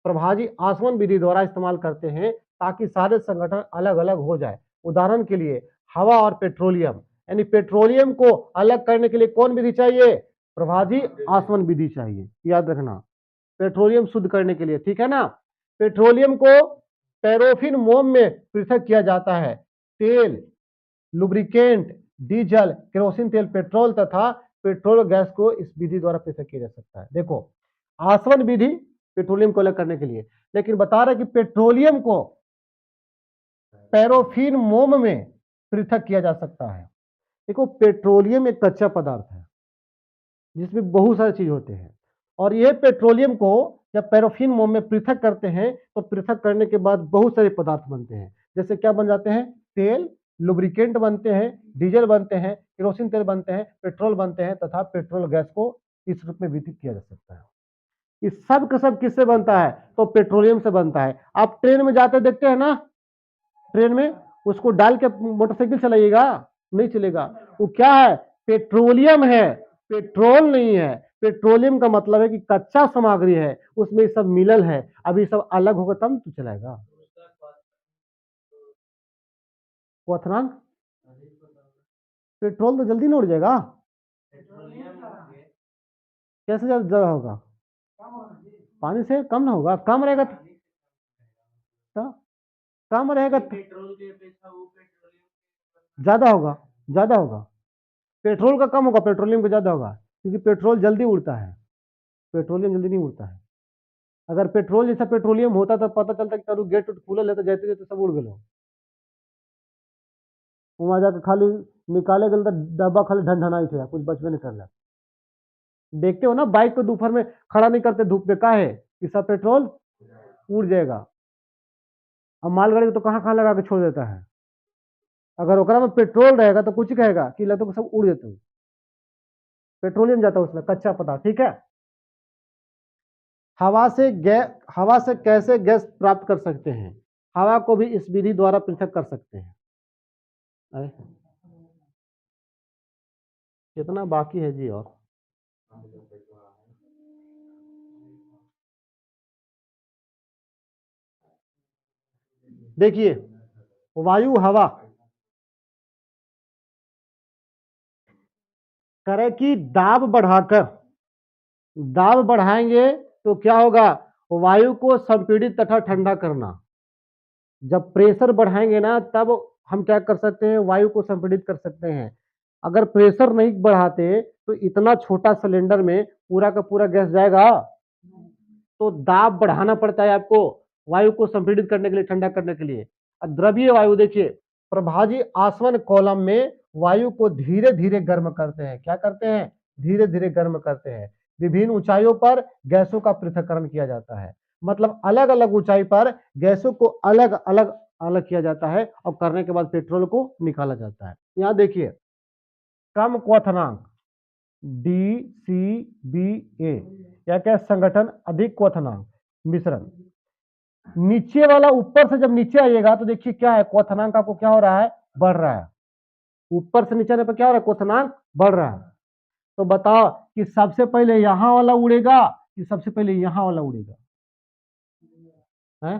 प्रभावी आसवन विधि द्वारा इस्तेमाल करते हैं ताकि सारे संगठन अलग अलग हो जाए। उदाहरण के लिए हवा और पेट्रोलियम, यानी पेट्रोलियम को अलग करने के लिए कौन विधि चाहिए, प्रभावी आसवन विधि चाहिए, याद रखना, पेट्रोलियम शुद्ध करने के लिए, ठीक है ना। पेट्रोलियम को पैराफिन मोम में पृथक किया जाता है। तेल, लुब्रिकेंट, डीजल, केरोसिन तेल, पेट्रोल तथा पेट्रोल गैस को इस विधि द्वारा पृथक किया जा सकता है। देखो, आसवन विधि पेट्रोलियम को अलग करने के लिए, लेकिन बता रहे कि पेट्रोलियम को पैराफिन मोम में पृथक किया जा सकता है। देखो, पेट्रोलियम एक कच्चा पदार्थ है जिसमें बहुत सारे चीज होते हैं, और यह पेट्रोलियम को जब पैराफिन मोम में पृथक करते हैं तो पृथक करने के बाद बहुत सारे पदार्थ बनते हैं। जैसे क्या बन जाते हैं, तेल, लुब्रिकेंट बनते हैं, डीजल बनते हैं, केरोसिन तेल बनते हैं, पेट्रोल बनते हैं, तथा पेट्रोल गैस को इस रूप में वितरित किया जा सकता है। इस सब का सब किससे बनता है, तो पेट्रोलियम से बनता है। आप ट्रेन में जाते देखते हैं ना, ट्रेन में उसको डाल के मोटरसाइकिल चलाइएगा, नहीं चलेगा। वो क्या है, पेट्रोलियम है, पेट्रोल नहीं है। पेट्रोलियम का मतलब है कि कच्चा सामग्री है, उसमें सब मिलल है, अभी सब अलग होगा तब तो चलाएगा। क्वथनांक, पेट्रोल तो जल्दी नहीं उड़ जाएगा, कैसे ज्यादा होगा, पानी से कम ना होगा, कम रहेगा तो कम रहेगा तो ज्यादा होगा, ज्यादा होगा। पेट्रोल का कम होगा, पेट्रोलियम का ज्यादा होगा, क्योंकि पेट्रोल जल्दी उड़ता है, पेट्रोलियम जल्दी नहीं उड़ता है। अगर पेट्रोल जैसा पेट्रोलियम होता तो पता चलता कि करू गेट खुला लेते जाते जाते सब उड़ गए, वहां जाकर खाली निकाले गए तो डब्बा खाली ढनढनाई थे, कुछ बचबे नहीं कर रहा। देखते हो ना, बाइक को दोपहर में खड़ा नहीं करते धूप में, का है कि सब पेट्रोल उड़ जाएगा। अब मालगाड़ी को तो कहाँ कहाँ लगा के छोड़ देता है, अगर ओकरा में पेट्रोल रहेगा तो कुछ कहेगा कि लगता सब उड़ जाते, पेट्रोलियम जाता है उसमें, कच्चा पदार्थ, ठीक है। हवा से कैसे गैस प्राप्त कर सकते हैं, हवा को भी इस विधि द्वारा पृथक कर सकते हैं। अरे, कितना बाकी है जी, और देखिए, वायु हवा करे कि दाब बढ़ाएंगे तो क्या होगा, वायु को संपीड़ित तथा ठंडा करना। जब प्रेशर बढ़ाएंगे ना, तब हम क्या कर सकते हैं, वायु को संपीड़ित कर सकते हैं। अगर प्रेशर नहीं बढ़ाते तो इतना छोटा सिलेंडर में पूरा का पूरा गैस जाएगा, तो दाब बढ़ाना पड़ता है आपको वायु को संपीड़ित करने के लिए, ठंडा करने के लिए। द्रवीय वायु देखिए, प्रभावी आसवन कॉलम में वायु को धीरे धीरे गर्म करते हैं, क्या करते हैं, धीरे धीरे गर्म करते हैं। विभिन्न ऊंचाइयों पर गैसों का पृथक्करण किया जाता है, मतलब अलग अलग ऊंचाई पर गैसों को अलग अलग अलग किया जाता है, और करने के बाद पेट्रोल को निकाला जाता है। यहाँ देखिए, कम क्वथनांक डी सी बी ए, या क्या संगठन, अधिक क्वथनांक मिश्रण। नीचे वाला ऊपर से जब नीचे आइएगा तो देखिए क्या है, क्वथनांक आपको क्या हो रहा है, बढ़ रहा है। ऊपर से नीचे आने पर क्या हो रहा है, क्वथनांक बढ़ रहा है। तो बताओ कि सबसे पहले यहां वाला उड़ेगा कि सबसे पहले यहां वाला उड़ेगा, है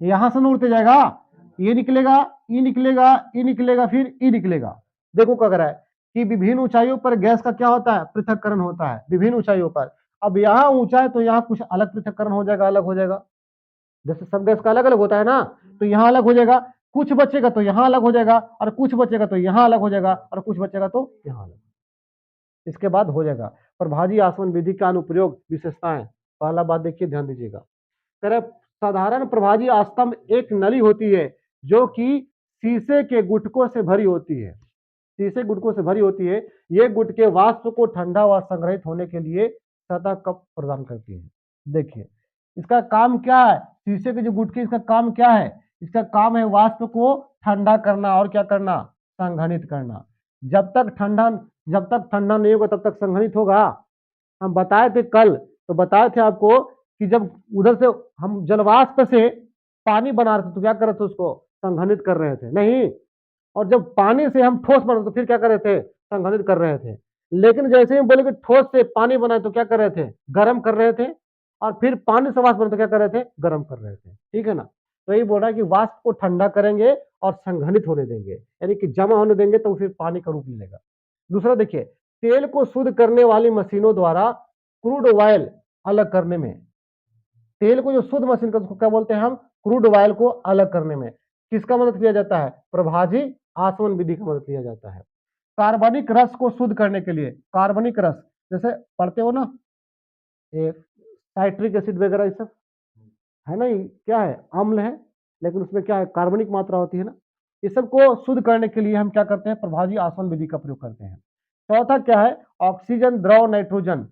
यहां से न उड़ते जाएगा, ये निकलेगा, ई निकलेगा, ई निकलेगा, फिर ई निकलेगा। देखो क्या कर रहा है कि विभिन्न ऊंचाइयों पर गैस का क्या होता है, पृथक्करण होता है विभिन्न ऊंचाइयों पर। अब यहाँ ऊंचा है तो यहाँ कुछ अलग पृथक्करण हो जाएगा, अलग हो जाएगा। जैसे सब गैस का अलग अलग होता है ना, तो यहाँ अलग हो जाएगा, कुछ बचेगा तो यहाँ अलग हो जाएगा, और कुछ बचेगा तो यहाँ अलग हो जाएगा, और कुछ बचेगा तो यहाँ अलग। इसके बाद हो जाएगा प्रभाजी आसवन विधि का अनुप्रयोग विशेषताएं। पहला बात देखिए, ध्यान दीजिएगा। साधारण प्रभाजी आस्तंभ एक नली होती है जो कि शीशे के गुटकों से भरी होती है, शीशे गुटकों से भरी होती है। ये गुटके वाष्प को ठंडा व संग्रहित होने के लिए सतह कप प्रदान करती है। देखिए इसका काम क्या है, शीशे के जो गुटके, इसका काम क्या है, इसका काम है वाष्प को ठंडा करना और क्या करना, संघनित करना। जब तक ठंडा नहीं होगा तब तक संघनित होगा। हम बताए थे कल, तो बताए थे आपको कि जब उधर से हम जलवाष्प से पानी बना रहे थे तो क्या कर रहे थे, उसको संघनित कर रहे थे नहीं, और जब पानी से हम ठोस बना तो फिर क्या कर रहे थे, संघनित कर रहे थे। लेकिन जैसे ही बोले कि ठोस से पानी बनाए तो क्या कर रहे थे, गर्म कर रहे थे, और फिर पानी से वाष्प बने तो क्या कर रहे थे, गर्म कर रहे थे। ठीक है ना, तो यही बोल रहा है कि वाष्प को ठंडा करेंगे और संघनित होने देंगे, यानी कि जमा होने देंगे तो फिर पानी का रूप मिलेगा। दूसरा देखिए, तेल को शुद्ध करने वाली मशीनों द्वारा क्रूड ऑयल अलग करने में, तेल को जो शुद्ध मशीन का क्या बोलते हैं हम, क्रूड ऑयल को अलग करने में किसका मदद लिया जाता है, प्रभाजी आसवन विधि का मदद लिया जाता है। कार्बनिक रस को शुद्ध करने के लिए, कार्बनिक रस जैसे पढ़ते हो ना, साइट्रिक एसिड वगैरह ये सब है ना, ये क्या है, अम्ल है, लेकिन उसमें क्या है, कार्बनिक मात्रा होती है ना। इस सब को शुद्ध करने के लिए हम क्या करते हैं, प्रभाजी आसवन विधि का प्रयोग करते हैं। चौथा क्या है, ऑक्सीजन द्रव नाइट्रोजन,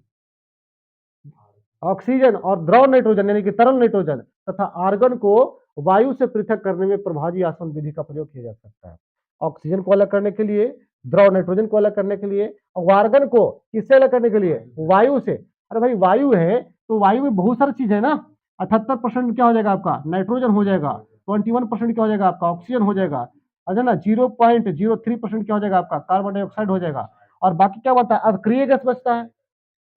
ऑक्सीजन और द्रव नाइट्रोजन यानी कि तरल नाइट्रोजन तथा आर्गन को वायु से पृथक करने में प्रभाजी आसवन विधि का प्रयोग किया जा सकता है। ऑक्सीजन को अलग करने के लिए, द्रव नाइट्रोजन को अलग करने के लिए, और आर्गन को किससे अलग करने के लिए, वायु से। अरे भाई वायु है तो वायु में बहुत सारी चीज है ना, 78% क्या हो जाएगा आपका, नाइट्रोजन हो जाएगा, 21% क्या हो जाएगा आपका, ऑक्सीजन हो जाएगा, है ना, 0.03% क्या हो जाएगा आपका, कार्बन डाइऑक्साइड हो जाएगा, और बाकी क्या बचता है, अक्रिय गैस बचता है।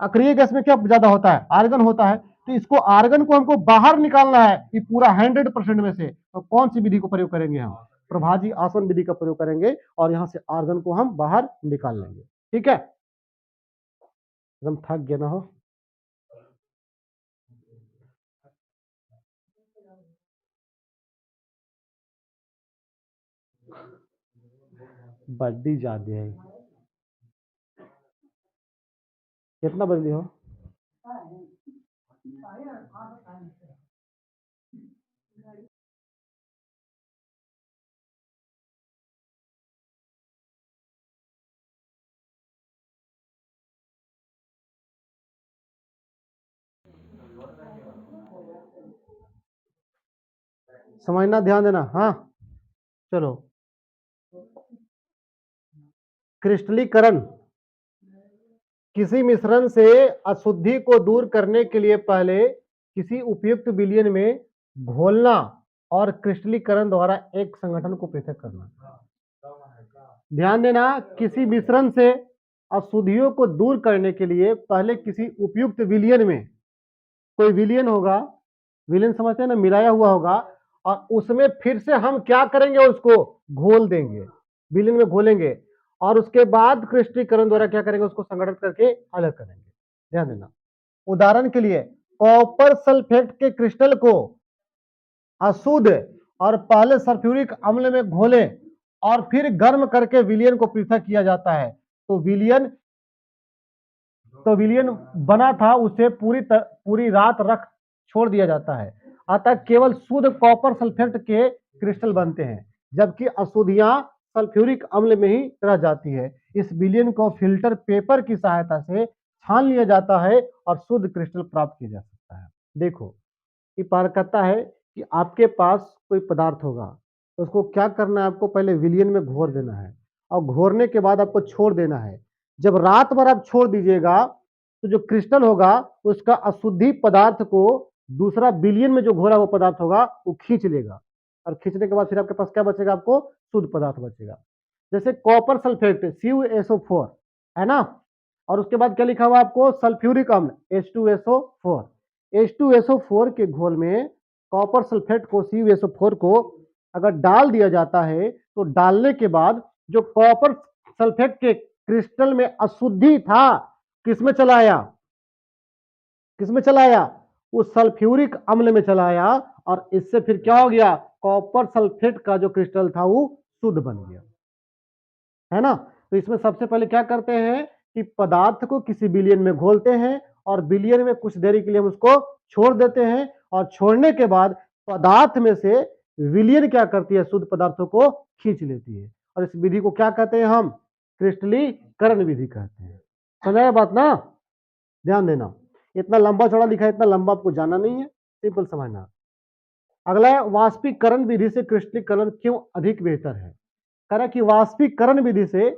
अक्रिय गैस में क्या ज्यादा होता है, आर्गन होता है, तो इसको आर्गन को हमको बाहर निकालना है ये पूरा 100% में से, तो कौन सी विधि को प्रयोग करेंगे हम, प्रभाजी आसवन विधि का प्रयोग करेंगे, और यहां से आर्गन को हम बाहर निकाल लेंगे। ठीक है, एकदम थक गया ना हो। बड्डी ज्यादा है, कितना बजली हो, समझना, ध्यान देना। हाँ चलो, क्रिस्टलीकरण, किसी मिश्रण से अशुद्धि को दूर करने के लिए पहले किसी उपयुक्त विलयन में घोलना और क्रिस्टलीकरण द्वारा एक संगठन को पृथक करना। ध्यान देना, किसी मिश्रण से अशुद्धियों को दूर करने के लिए पहले किसी उपयुक्त विलयन में, कोई विलयन होगा, विलयन समझते हैं ना, मिलाया हुआ होगा, और उसमें फिर से हम क्या करेंगे, उसको घोल देंगे, विलयन में घोलेंगे, और उसके बाद क्रिस्टलीकरण द्वारा क्या करेंगे, उसको संगठित करके अलग करेंगे। ध्यान देना, उदाहरण के लिए कॉपर सल्फेट के क्रिस्टल को अशुद्ध और पहले सल्फ्यूरिक अम्ल में घोले और फिर गर्म करके विलयन को पृथक किया जाता है, तो विलयन बना था उसे पूरी रात रख छोड़ दिया जाता है, अतः केवल शुद्ध कॉपर सल्फेट के क्रिस्टल बनते हैं, जबकि अशुद्धियां सल्फ्यूरिक अम्ल में ही रह जाती है। इस विलयन को फिल्टर पेपर की सहायता से छान लिया जाता है और शुद्ध क्रिस्टल प्राप्त किया जा सकता है। देखो, ये पार करता है कि आपके पास कोई पदार्थ होगा, तो उसको क्या करना है, आपको पहले विलयन में घोर देना है, और घोरने के बाद आपको छोड़ देना है। जब रात भर आप छोड़ दीजिएगा तो जो क्रिस्टल होगा उसका अशुद्धि पदार्थ को दूसरा विलयन में जो घोरा हुआ पदार्थ होगा वो खींच लेगा, और खींचने के बाद फिर आपके पास क्या बचेगा, आपको शुद्ध पदार्थ बचेगा। जैसे कॉपर सल्फेट CuSO4 है ना, और उसके बाद क्या लिखा हुआ आपको, सल्फ्यूरिक अम्ल H2SO4, H2SO4 के घोल में कॉपर सल्फेट को CuSO4 को अगर डाल दिया जाता है तो डालने के बाद जो कॉपर सल्फेट के क्रिस्टल में अशुद्धि था किसमें चला आया, किसमें चला आया, उस सल्फ्यूरिक अम्ल में चला आया और इससे फिर क्या हो गया, कॉपर सल्फेट का जो क्रिस्टल था वो शुद्ध बन गया, है ना। तो इसमें सबसे पहले क्या करते हैं कि पदार्थ को किसी विलयन में घोलते हैं और विलयन में कुछ देरी के लिए हम उसको छोड़ देते हैं और छोड़ने के बाद पदार्थ में से विलयन क्या करती है, शुद्ध पदार्थों को खींच लेती है और इस विधि को क्या कहते हैं हम, क्रिस्टलीकरण विधि कहते हैं। समझ बात ना, ध्यान देना, इतना लंबा चौड़ा लिखा है, इतना लंबा आपको जाना नहीं है, सिंपल समझना। अगला है वाष्पीकरण विधि से क्रिस्टलीकरण क्यों अधिक बेहतर है। कह रहा कि वाष्पीकरण विधि से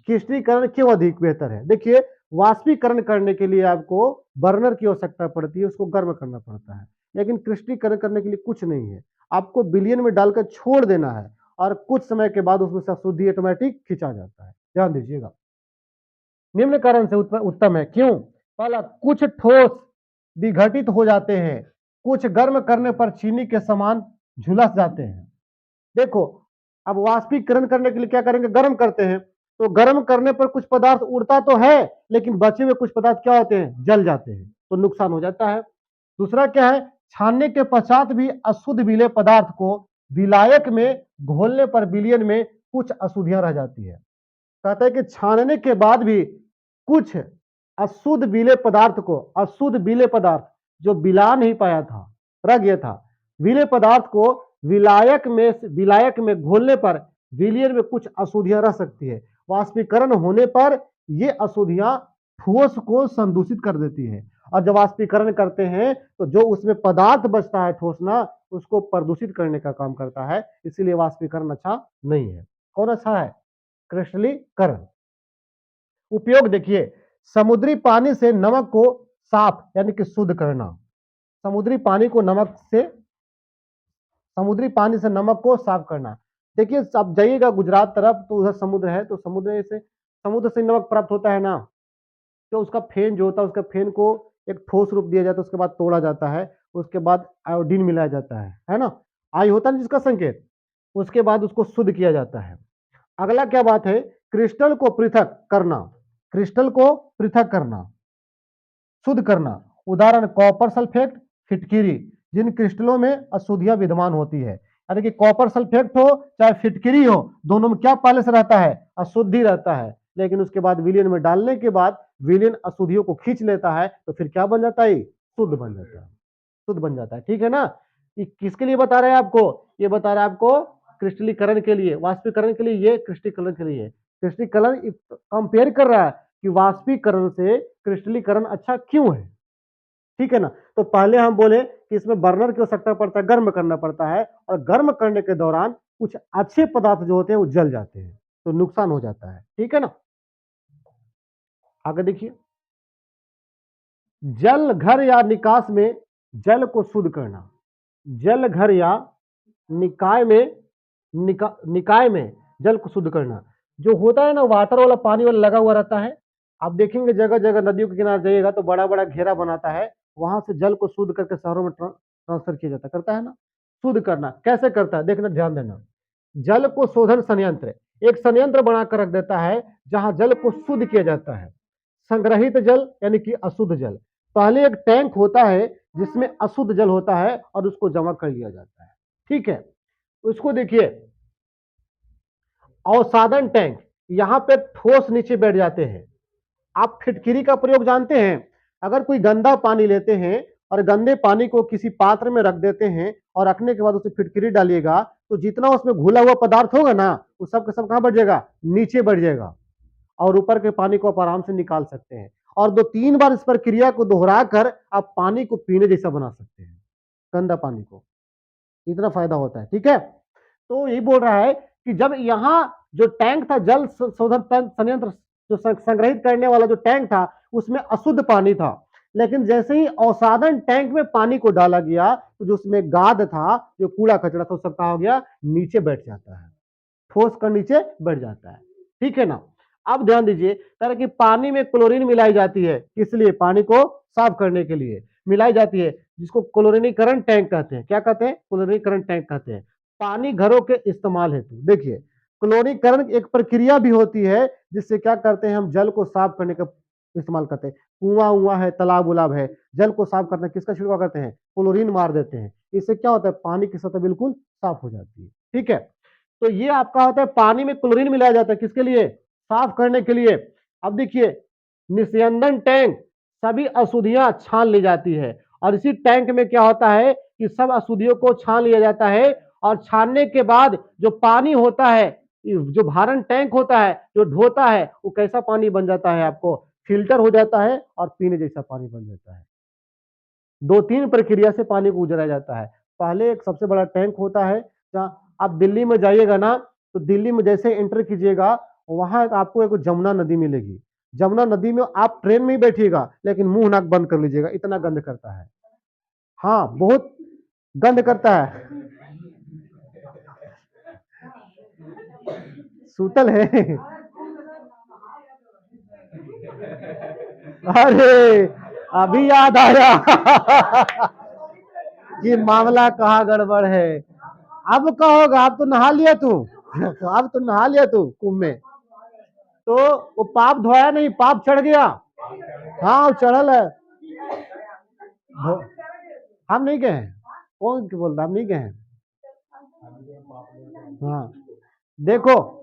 क्रिस्टलीकरण क्यों अधिक बेहतर है। देखिए वाष्पीकरण करने के लिए आपको बर्नर की आवश्यकता पड़ती है, उसको गर्म करना पड़ता है, लेकिन क्रिस्टलीकरण करने के लिए कुछ नहीं है, आपको विलयन में डालकर छोड़ देना है और कुछ समय के बाद उसमें से अशुद्धि ऑटोमेटिक खिंचा जाता है। ध्यान दीजिएगा, निम्न कारण से उत्तम है। क्यों, पहला, कुछ ठोस विघटित हो जाते हैं, कुछ गर्म करने पर चीनी के समान झुलस जाते हैं। देखो अब वाष्पीकरण करने के लिए क्या करेंगे, गर्म करते हैं, तो गर्म करने पर कुछ पदार्थ उड़ता तो है लेकिन बचे हुए कुछ पदार्थ क्या होते हैं, जल जाते हैं, तो नुकसान हो जाता है। दूसरा क्या है, छानने के पश्चात भी अशुद्ध विलेय पदार्थ को विलायक में घोलने पर विलयन में कुछ अशुद्धियां रह जाती है। कहता है कि छानने के बाद भी कुछ अशुद्ध विलेय पदार्थ को, अशुद्ध विलेय पदार्थ जो विला नहीं पाया था, रह गया था, विलेय पदार्थ को विलायक में घोलने पर विलयन में कुछ अशुद्धियां रह सकती है। वाष्पीकरण होने पर ये अशुद्धियां ठोस को संदूषित कर देती है और जब वाष्पीकरण करते हैं तो जो उसमें पदार्थ बचता है ठोस ना, उसको प्रदूषित करने का काम करता है, इसीलिए वाष्पीकरण अच्छा नहीं है। कौन अच्छा है, क्रिस्टलीकरण। उपयोग देखिए, समुद्री पानी से नमक को साफ यानी कि शुद्ध करना, समुद्री पानी को नमक से, समुद्री पानी से नमक को साफ करना। देखिए आप जाइएगा गुजरात तरफ तो उधर समुद्र है, तो समुद्र से नमक प्राप्त होता है ना, तो उसका फेन जो होता है, उसका फेन को एक ठोस रूप दिया जाता है, उसके बाद तोड़ा जाता है, उसके बाद आयोडीन मिलाया जाता है ना, आई होता है जिसका संकेत, उसके बाद उसको शुद्ध किया जाता है। अगला क्या बात है, क्रिस्टल को पृथक करना, क्रिस्टल को पृथक करना, शुद्ध करना। उदाहरण कॉपर सल्फेट, फिटकिरी, जिन क्रिस्टलों में अशुद्धियां विद्यमान होती है, यानी कि कॉपर सल्फेट हो चाहे फिटकिरी हो, दोनों में क्या पहले से रहता है, अशुद्धि रहता है, लेकिन उसके बाद विलयन में डालने के बाद विलयन अशुद्धियों को खींच लेता है, तो फिर क्या बन जाता है, शुद्ध बन जाता है, शुद्ध बन जाता है। ठीक है ना, ये किसके लिए बता रहे हैं आपको, ये बता रहे हैं आपको क्रिस्टलीकरण के लिए, वाष्पीकरण के लिए, ये क्रिस्टलीकरण के लिए। क्रिस्टलीकरण कंपेयर कर रहा है कि वाष्पीकरण से क्रिस्टलीकरण अच्छा क्यों है। ठीक है ना, तो पहले हम बोले कि इसमें बर्नर की आवश्यकता पड़ता है, गर्म करना पड़ता है और गर्म करने के दौरान कुछ अच्छे पदार्थ जो होते हैं वो जल जाते हैं, तो नुकसान हो जाता है। ठीक है ना, आगे देखिए, जल घर या निकास में जल को शुद्ध करना, जल घर या निकाय में निकाय में जल को शुद्ध करना। जो होता है ना वाटर वाला, पानी वाला लगा हुआ रहता है, आप देखेंगे जगह जगह नदियों के किनारे जाइएगा तो बड़ा बड़ा घेरा बनाता है, वहां से जल को शुद्ध करके शहरों में ट्रांसफर किया जाता, करता है ना। शुद्ध करना कैसे करता है, देखना, ध्यान देना। जल को शोधन संयंत्र, एक संयंत्र बनाकर रख देता है जहां जल को शुद्ध किया जाता है। संग्रहित जल यानी कि अशुद्ध जल, पहले एक टैंक होता है जिसमें अशुद्ध जल होता है और उसको जमा कर लिया जाता है। ठीक है, उसको देखिए, अवसादन टैंक, यहां पे ठोस नीचे बैठ जाते हैं। आप फिटकिरी का प्रयोग जानते हैं, अगर कोई गंदा पानी लेते हैं और गंदे पानी को किसी पात्र में रख देते हैं और रखने के बाद उसे फिटकिरी डालिएगा तो जितना उसमें घुला हुआ पदार्थ होगा ना, वो सब का सब कहां बढ़ जाएगा, नीचे बढ़ जाएगा और ऊपर के पानी को आप आराम से निकाल सकते हैं और 2-3 बार इस प्रक्रिया को दोहरा कर आप पानी को पीने जैसा बना सकते हैं, गंदा पानी को, इतना फायदा होता है। ठीक है, तो यही बोल रहा है कि जब यहाँ जो टैंक था, जल शोधन संयंत्र जो संग्रहित करने वाला जो टैंक था, उसमें अशुद्ध पानी था, लेकिन जैसे ही अवसादन टैंक में पानी को डाला गया तो जो उसमें गाद था, जो कूड़ा कचरा था, सब कहा हो गया, नीचे बैठ जाता है, ठोस कर नीचे बैठ जाता है। ठीक है ना, अब ध्यान दीजिए, कि पानी में क्लोरीन मिलाई जाती है, किस लिए, पानी को साफ करने के लिए, मिलाई जाती है, जिसको क्लोरीनीकरण टैंक कहते हैं। क्या कहते हैं? क्लोरीनीकरण टैंक कहते हैं। पानी घरों के इस्तेमाल हेतु। देखिए, क्लोरीकरण एक प्रक्रिया भी होती है जिससे क्या करते हैं, हम जल को साफ करने का इस्तेमाल करते हैं। कुआं हुआ है, तालाब उलाब है, जल को साफ करते हैं, किसका छिड़काव करते हैं? क्लोरीन मार देते हैं। इससे क्या होता है? पानी की सतह बिल्कुल साफ हो जाती है। ठीक है, तो ये आपका होता है, पानी में क्लोरीन मिलाया जाता है, किसके लिए? साफ करने के लिए। अब देखिए, निस्यंदन टैंक, सभी अशुद्धियां छान ली जाती है, और इसी टैंक में क्या होता है कि सब अशुद्धियों को छान लिया जाता है, और छानने के बाद जो पानी होता है, जो भारण टैंक होता है, जो ढोता है, वो कैसा पानी बन जाता है? आपको फिल्टर हो जाता है और पीने जैसा पानी बन जाता है। दो तीन प्रक्रिया से पानी को गुजरा जाता है। पहले एक सबसे बड़ा टैंक होता है, जहाँ आप दिल्ली में जाइएगा ना, तो दिल्ली में जैसे एंटर कीजिएगा, वहां आपको एक जमुना नदी मिलेगी। जमुना नदी में आप ट्रेन में ही बैठिएगा, लेकिन मुंह नाक बंद कर लीजिएगा, इतना गंद करता है। हाँ, बहुत गंद करता है। सूतल है। अरे, अभी याद आया। ये मामला कहाँ गड़बड़ है। अब कहोगा, अब तो नहा लिया तू। अब तो नहा लिया तू कुंभ में, तो वो पाप धोया नहीं, पाप चढ़ गया। हाँ, वो चढ़ल है। हम नहीं गए हैं। कौन बोल रहा? हम नहीं गए हैं। हाँ, देखो,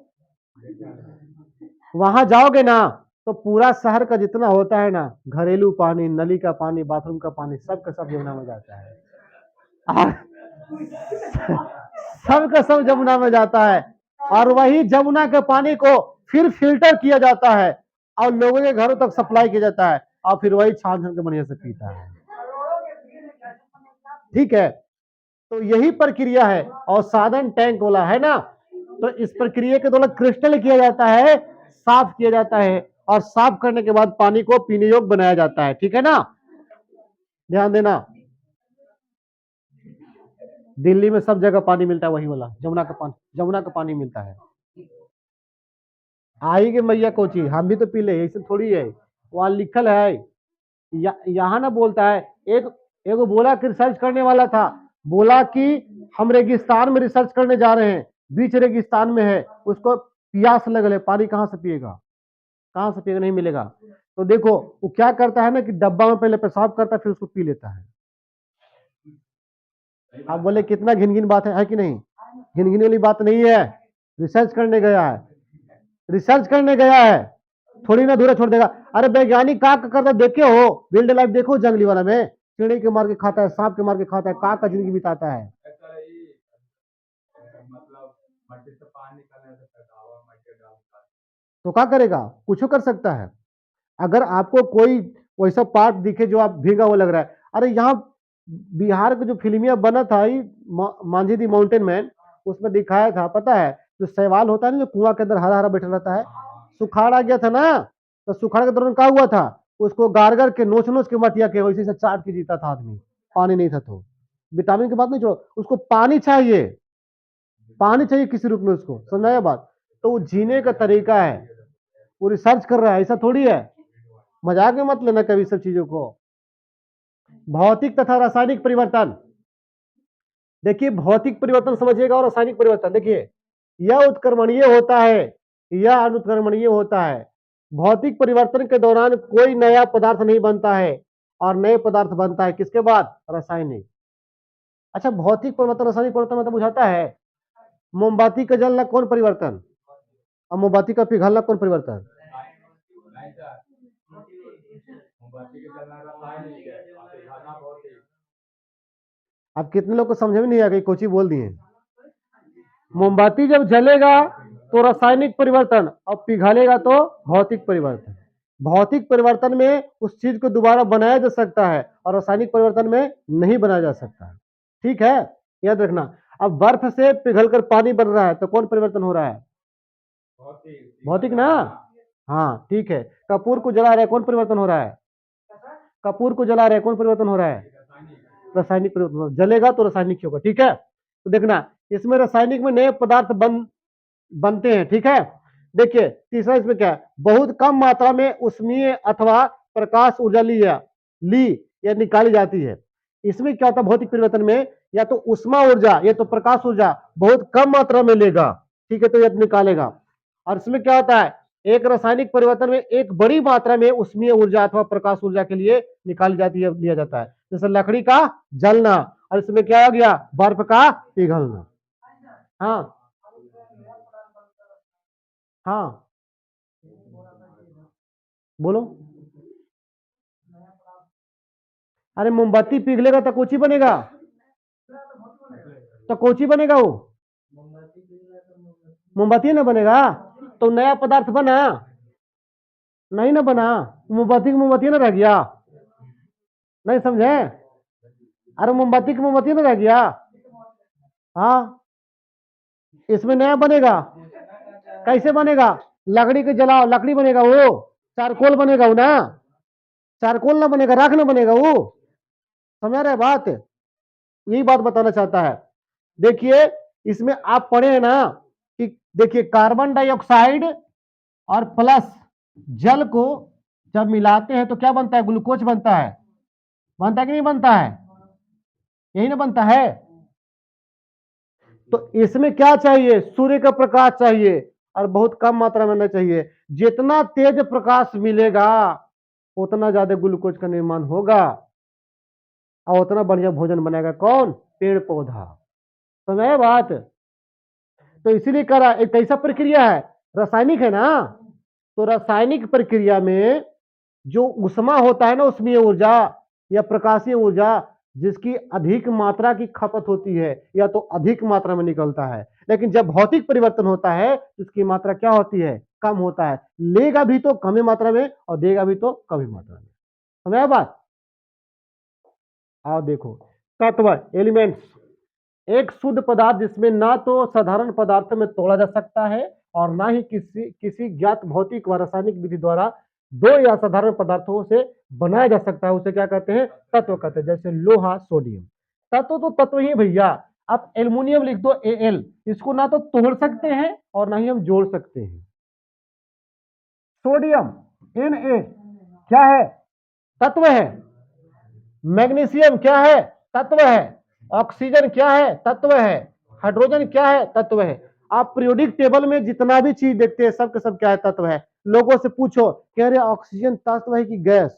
वहां जाओगे ना, तो पूरा शहर का जितना होता है ना, घरेलू पानी, नली का पानी, बाथरूम का पानी, सब का सब यमुना में जाता है। और सब का सब जमुना में जाता है, और वही जमुना के पानी को फिर फिल्टर किया जाता है, और लोगों के घरों तक सप्लाई किया जाता है, और फिर वही छान छान के बढ़िया से पीता है। ठीक है, तो यही प्रक्रिया है। और साधन टैंक वाला है ना, तो इस प्रक्रिया के द्वारा क्रिस्टल किया जाता है, साफ किया जाता है, और साफ करने के बाद पानी को पीने योग्य बनाया जाता है। ठीक है ना, ध्यान देना। दिल्ली में सब जगह पानी मिलता है, वही वाला जमुना का पानी, जमुना का पानी मिलता है। आई के मैया कोची, हम भी तो पी ले, ऐसे थोड़ी है। वहां लिखल है, यहाँ ना बोलता है। एक एगो बोला कि रिसर्च करने वाला था, बोला कि हम रेगिस्तान में रिसर्च करने जा रहे हैं, बीच रेगिस्तान में है, उसको प्यास लगल है, पानी कहाँ से पिएगा? कहाँ से पिएगा? नहीं मिलेगा। तो देखो, वो क्या करता है ना, कि डब्बा में पहले पेशाब करता है, फिर उसको पी लेता है। आप बोले कितना घिन घिन बात है कि नहीं? घिन घिन वाली बात नहीं है। रिसर्च करने गया है, रिसर्च करने गया है, थोड़ी ना दूर छोड़ देगा। अरे वैज्ञानिक का करता देखे हो? विल्ड लाइफ देखो, जंगली वाला में चिड़ी के मार के खाता है, सांप के मार के खाता है, का जिंदगी बिताता है। तो क्या करेगा? कुछ कर सकता है। अगर आपको कोई वैसा पार्ट दिखे जो आप भीगा हुआ लग रहा है, अरे यहाँ बिहार का जो फिल्मिया बना था, मांझी दी माउंटेन मैन, उसमें दिखाया था, पता है, जो शैवाल होता है ना, जो कुआं के अंदर हरा हरा बैठा रहता है, सुखाड़ आ गया था ना, तो सुखाड़ के दौरान क्या हुआ था? उसको गार के नोच नोच के मटिया के वैसे से चाट के जीता था आदमी। पानी नहीं था तो। विटामिन की बात नहीं छोड़ो, उसको पानी चाहिए, पानी चाहिए किसी रूप में, उसको समझाया बात। तो वो जीने का तरीका है, वो रिसर्च कर रहा है, ऐसा थोड़ी है। मजाक में मत लेना कभी सब चीजों को। भौतिक तथा रासायनिक परिवर्तन। देखिए, भौतिक परिवर्तन समझिएगा, और रासायनिक परिवर्तन देखिए, यह उत्क्रमणीय होता है, यह अनुत्क्रमणीय होता है। भौतिक परिवर्तन के दौरान कोई नया पदार्थ नहीं बनता है, और नए पदार्थ बनता है किसके बाद? रासायनिक। अच्छा, भौतिक परिवर्तन रासायनिक परिवर्तन मतलब बुझाता है? मोमबत्ती का जलना कौन परिवर्तन, और मोमबत्ती का पिघलना कौन परिवर्तन? अब कितने लोग को समझ में नहीं आ गई, कोची बोल दिए। मोमबत्ती जब जलेगा तो रासायनिक परिवर्तन, और पिघलेगा तो भौतिक परिवर्तन। भौतिक परिवर्तन में उस चीज को दोबारा बनाया जा सकता है, और रासायनिक परिवर्तन में नहीं बनाया जा सकता। ठीक है, याद रखना। अब बर्फ से पिघलकर पानी बन रहा है, तो कौन परिवर्तन हो रहा है? भौतिक ना। हाँ, ठीक है। कपूर को जला रहे हैं, कौन परिवर्तन हो रहा है? कपूर को जला रहे हैं, कौन परिवर्तन हो रहा है? रासायनिक परिवर्तन। जलेगा तो रासायनिक होगा। ठीक है, तो देखना, इसमें रासायनिक में नए पदार्थ बनते हैं। ठीक है, देखिए तीसरा इसमें क्या है, बहुत कम मात्रा में उष्मीय अथवा प्रकाश ऊर्जा ली यह निकाली जाती है। इसमें क्या होता है भौतिक परिवर्तन में, या तो उष्मा ऊर्जा या तो प्रकाश ऊर्जा बहुत कम मात्रा में लेगा, ठीक है, तो यह निकालेगा। और इसमें क्या होता है, एक रासायनिक परिवर्तन में एक बड़ी मात्रा में उष्मीय ऊर्जा अथवा प्रकाश ऊर्जा के लिए निकाली जाती है, लिया जाता है। जैसे लकड़ी का जलना, और इसमें क्या हो गया, बर्फ का पिघलना। हाँ हाँ बोलो। अरे मोमबत्ती पिघलेगा तो कोची बनेगा, तो कोची बनेगा वो, मोमबत्ती ना बनेगा, तो नया पदार्थ बना, नहीं ना बना, मोमबत्ती ना रह गया, नहीं समझे, अरे मोमबत्ती ना रह गया। हाँ, इसमें नया बनेगा, कैसे बनेगा, लकड़ी के जलाओ लकड़ी बनेगा वो, चारकोल बनेगा वो ना, चारकोल ना बनेगा, राख ना बनेगा वो, समझ रहे बात, यही बात बताना चाहता है। देखिए इसमें आप पढ़े हैं ना कि देखिए कार्बन डाइऑक्साइड और प्लस जल को जब मिलाते हैं तो क्या बनता है, ग्लूकोज बनता है, बनता है कि नहीं बनता है, यही ना बनता है। तो इसमें क्या चाहिए, सूर्य का प्रकाश चाहिए, और बहुत कम मात्रा में होना चाहिए। जितना तेज प्रकाश मिलेगा उतना ज्यादा ग्लूकोज का निर्माण होगा, और उतना बढ़िया भोजन बनेगा कौन, पेड़ पौधा, समझे बात। तो इसीलिए करा एक कैसा प्रक्रिया है, रासायनिक है ना, तो रासायनिक प्रक्रिया में जो उष्मा होता है ना, उष्मीय ऊर्जा या प्रकाशीय ऊर्जा, जिसकी अधिक मात्रा की खपत होती है या तो अधिक मात्रा में निकलता है, लेकिन जब भौतिक परिवर्तन होता है तो इसकी मात्रा क्या होती है, कम होता है, लेगा भी तो कम ही मात्रा में और देगा भी तो कम ही मात्रा में, समझ बात। आओ देखो, तत्व एलिमेंट्स, एक शुद्ध पदार्थ जिसमें ना तो साधारण पदार्थ में तोड़ा जा सकता है और ना ही किसी किसी ज्ञात भौतिक व रासायनिक विधि द्वारा दो या साधारण पदार्थों से बनाया जा सकता है, उसे क्या कहते हैं, तत्व कहते हैं। जैसे लोहा, सोडियम, तत्व तो तत्व ही भैया। आप एल्युमिनियम लिख दो Al, इसको ना तो तोड़ सकते हैं और ना ही हम जोड़ सकते हैं। सोडियम Na क्या है, तत्व है। मैग्नीशियम क्या है, तत्व है। ऑक्सीजन क्या है, तत्व है। हाइड्रोजन क्या है, तत्व है। आप पीरियोडिक टेबल में जितना भी चीज देखते हैं सब के सब क्या है, तत्व है। लोगों से पूछो कह रहे ऑक्सीजन तत्व है कि गैस,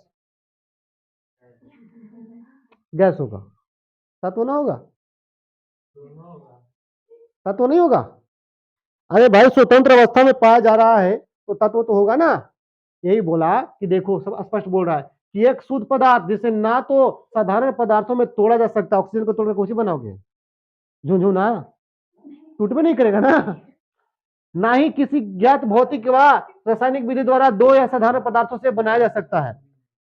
गैस होगा, तत्व ना होगा, तत्व नहीं होगा। अरे भाई स्वतंत्र अवस्था में पाया जा रहा है तो तत्व तो होगा ना। यही बोला कि देखो सब स्पष्ट बोल रहा है कि एक शुद्ध पदार्थ जिसे ना तो साधारण पदार्थों में तोड़ा जा सकता, ऑक्सीजन को तोड़कर कुछ बनाओगे, झुंझुना टूट भी नहीं करेगा ना ही किसी ज्ञात भौतिक व रासायनिक विधि द्वारा दो या साधारण पदार्थों से बनाया जा सकता है।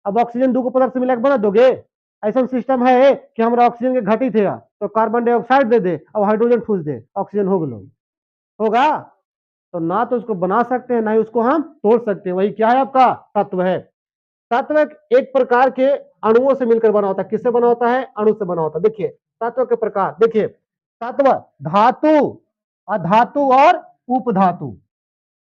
अब ऑक्सीजन दो को पदार्थ से मिलाकर बना दोगे, ऐसा सिस्टम है कि हमारा ऑक्सीजन के घटी थे तो कार्बन डाइऑक्साइड दे दे और हाइड्रोजन ठूस दे, ऑक्सीजन हो गया, होगा। तो ना तो उसको बना सकते हैं ना ही उसको हम तोड़ सकते हैं, वही क्या है आपका तत्व है। तत्व एक प्रकार के अणुओं से मिलकर बना होता है, किससे बना होता है, अणु से बना होता है। देखिए तत्व के प्रकार, देखिए तत्व धातु, अधातु और उपधातु,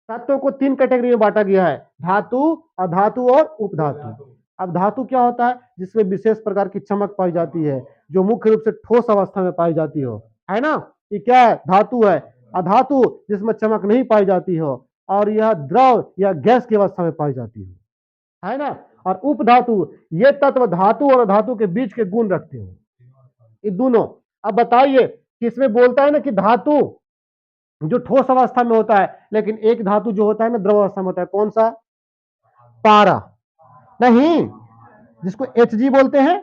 तत्वों को तीन कैटेगरी में बांटा गया है, धातु, अधातु और उपधातु। अब धातु क्या होता है, जिसमें विशेष प्रकार की चमक पाई जाती है, जो मुख्य रूप से ठोस अवस्था में पाई जाती हो, है ना, ये क्या है, धातु है। अधातु जिसमें चमक नहीं पाई जाती हो और यह द्रव या गैस की अवस्था में पाई जाती है ना। और उपधातु, ये तत्व धातु और अधातु के बीच के गुण रखते हो, ये दोनों। अब बताइए किसमें बोलता है ना कि धातु जो ठोस अवस्था में होता है, लेकिन एक धातु जो होता है ना द्रव अवस्था में होता है, कौन सा, पारा, नहीं, जिसको Hg बोलते हैं,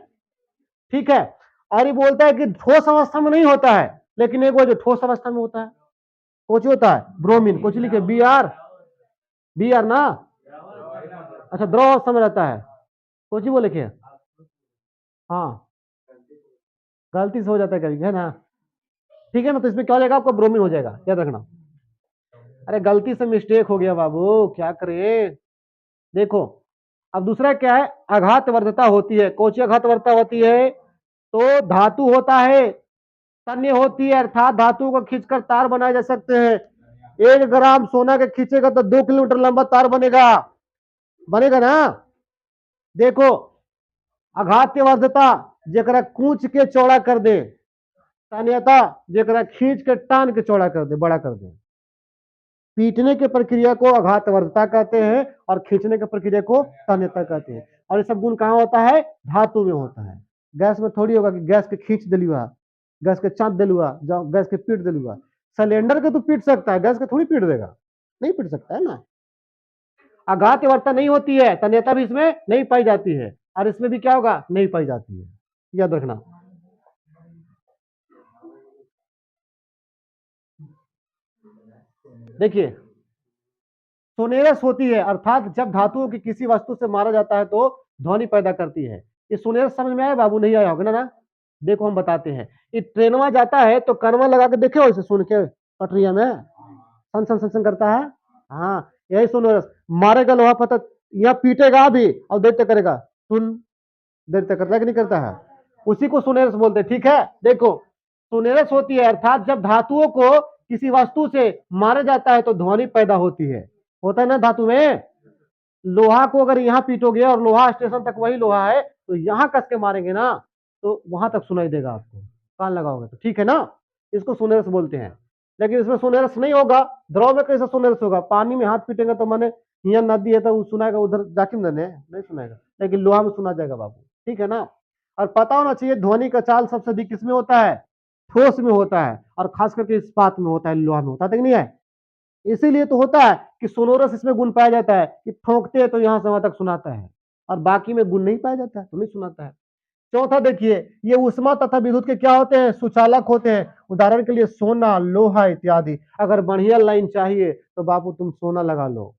ठीक है। और ये बोलता है कि ठोस अवस्था में नहीं होता है, लेकिन एक वो जो ठोस अवस्था में होता है, कुछ होता है ब्रोमीन, कुछ लिखे Br ना, अच्छा द्रव अवस्था में रहता है, कुछ ही बोले क्या, हाँ गलती से हो जाता है कभी, है ना, ठीक है ना। तो इसमें क्या हो जाएगा आपका, ब्रोमीन हो जाएगा, याद रखना। अरे गलती से मिस्टेक हो गया बाबू, क्या करे, देखो। अब दूसरा क्या है, आघात वर्धता होती है, कौन सी आघात वर्धता होती है, तो धातु होता है, तन्य होती है, अर्थात धातु को खींचकर तार बनाए जा सकते हैं। 1 ग्राम सोना के खींचेगा तो 2 किलोमीटर लंबा तार बनेगा, बनेगा ना। देखो अघात्यवर्धता जेकरा कूच के चौड़ा कर दे, तन्यता जेकरा खींच के टान के चौड़ा कर दे, बड़ा कर दे। पीटने की प्रक्रिया को अघातवर्धता कहते हैं और खींचने की प्रक्रिया को तन्यता कहते हैं। और ये सब गुण कहाँ होता है? धातु में होता है। गैस में थोड़ी होगा कि गैस के खींच दिलुआ, गैस के चाँद दिलुआ, गैस के पीट दिलुआ। सिलेंडर के तो पीट सकता है, गैस के थोड़ी पीट देगा, नहीं पीट सकता है ना। अघातवर्धता नहीं होती है, तन्यता भी इसमें नहीं पाई जाती है, और इसमें भी क्या होगा? नहीं पाई जाती है, याद रखना। देखिए, सोनेरस होती है, अर्थात जब धातुओं की किसी वस्तु से मारा जाता है तो ध्वनि पैदा करती है। ये सोनेरस समझ में आया बाबू? नहीं आया होगा ना? देखो हम बताते हैं। ये ट्रेनवा जाता है तो कनवा लगा के देखे हो इसे सुन के पटरिया में सन सन सन सन करता है। हाँ, यही सोनेरस। मारेगा लोहा पता, यह पीटेगा भी और दैत्य करेगा सुन, दैत्य करता है कि नहीं करता है? उसी को सोनेरस बोलते हैं। ठीक है, देखो सोनेरस होती है अर्थात जब धातुओं को किसी वस्तु से मारा जाता है तो ध्वनि पैदा होती है। होता है ना धातु में? लोहा को अगर यहाँ पीटोगे और लोहा स्टेशन तक वही लोहा है तो यहाँ कस के मारेंगे ना तो वहां तक सुनाई देगा आपको, कान लगाओगे तो। ठीक है ना? इसको सोनेरस बोलते हैं। लेकिन इसमें सोनेरस नहीं होगा। द्रव में कैसे सोनेरस होगा? पानी में हाथ पीटेंगे तो मैंने यहाँ नदी है तो सुनाएगा, उधर जाके नहीं सुनाएगा, लेकिन लोहा में सुना जाएगा बाबू। ठीक है ना? और पता होना चाहिए ध्वनि का चाल सबसे अधिक किसमें होता है? ठोस में होता है, और खास करके इस्पात में होता है, लोहा में होता है कि नहीं है? इसीलिए तो होता है कि सोनोरस इसमें गुण पाया जाता है कि ठोकते हैं तो यहां से वहां तक सुनाता है, और बाकी में गुण नहीं पाया जाता है तो नहीं सुनाता है। चौथा देखिए, ये उष्मा तथा विद्युत के क्या होते हैं? सुचालक होते हैं। उदाहरण के लिए सोना, लोहा इत्यादि। अगर बढ़िया लाइन चाहिए तो बाबू तुम सोना लगा लो,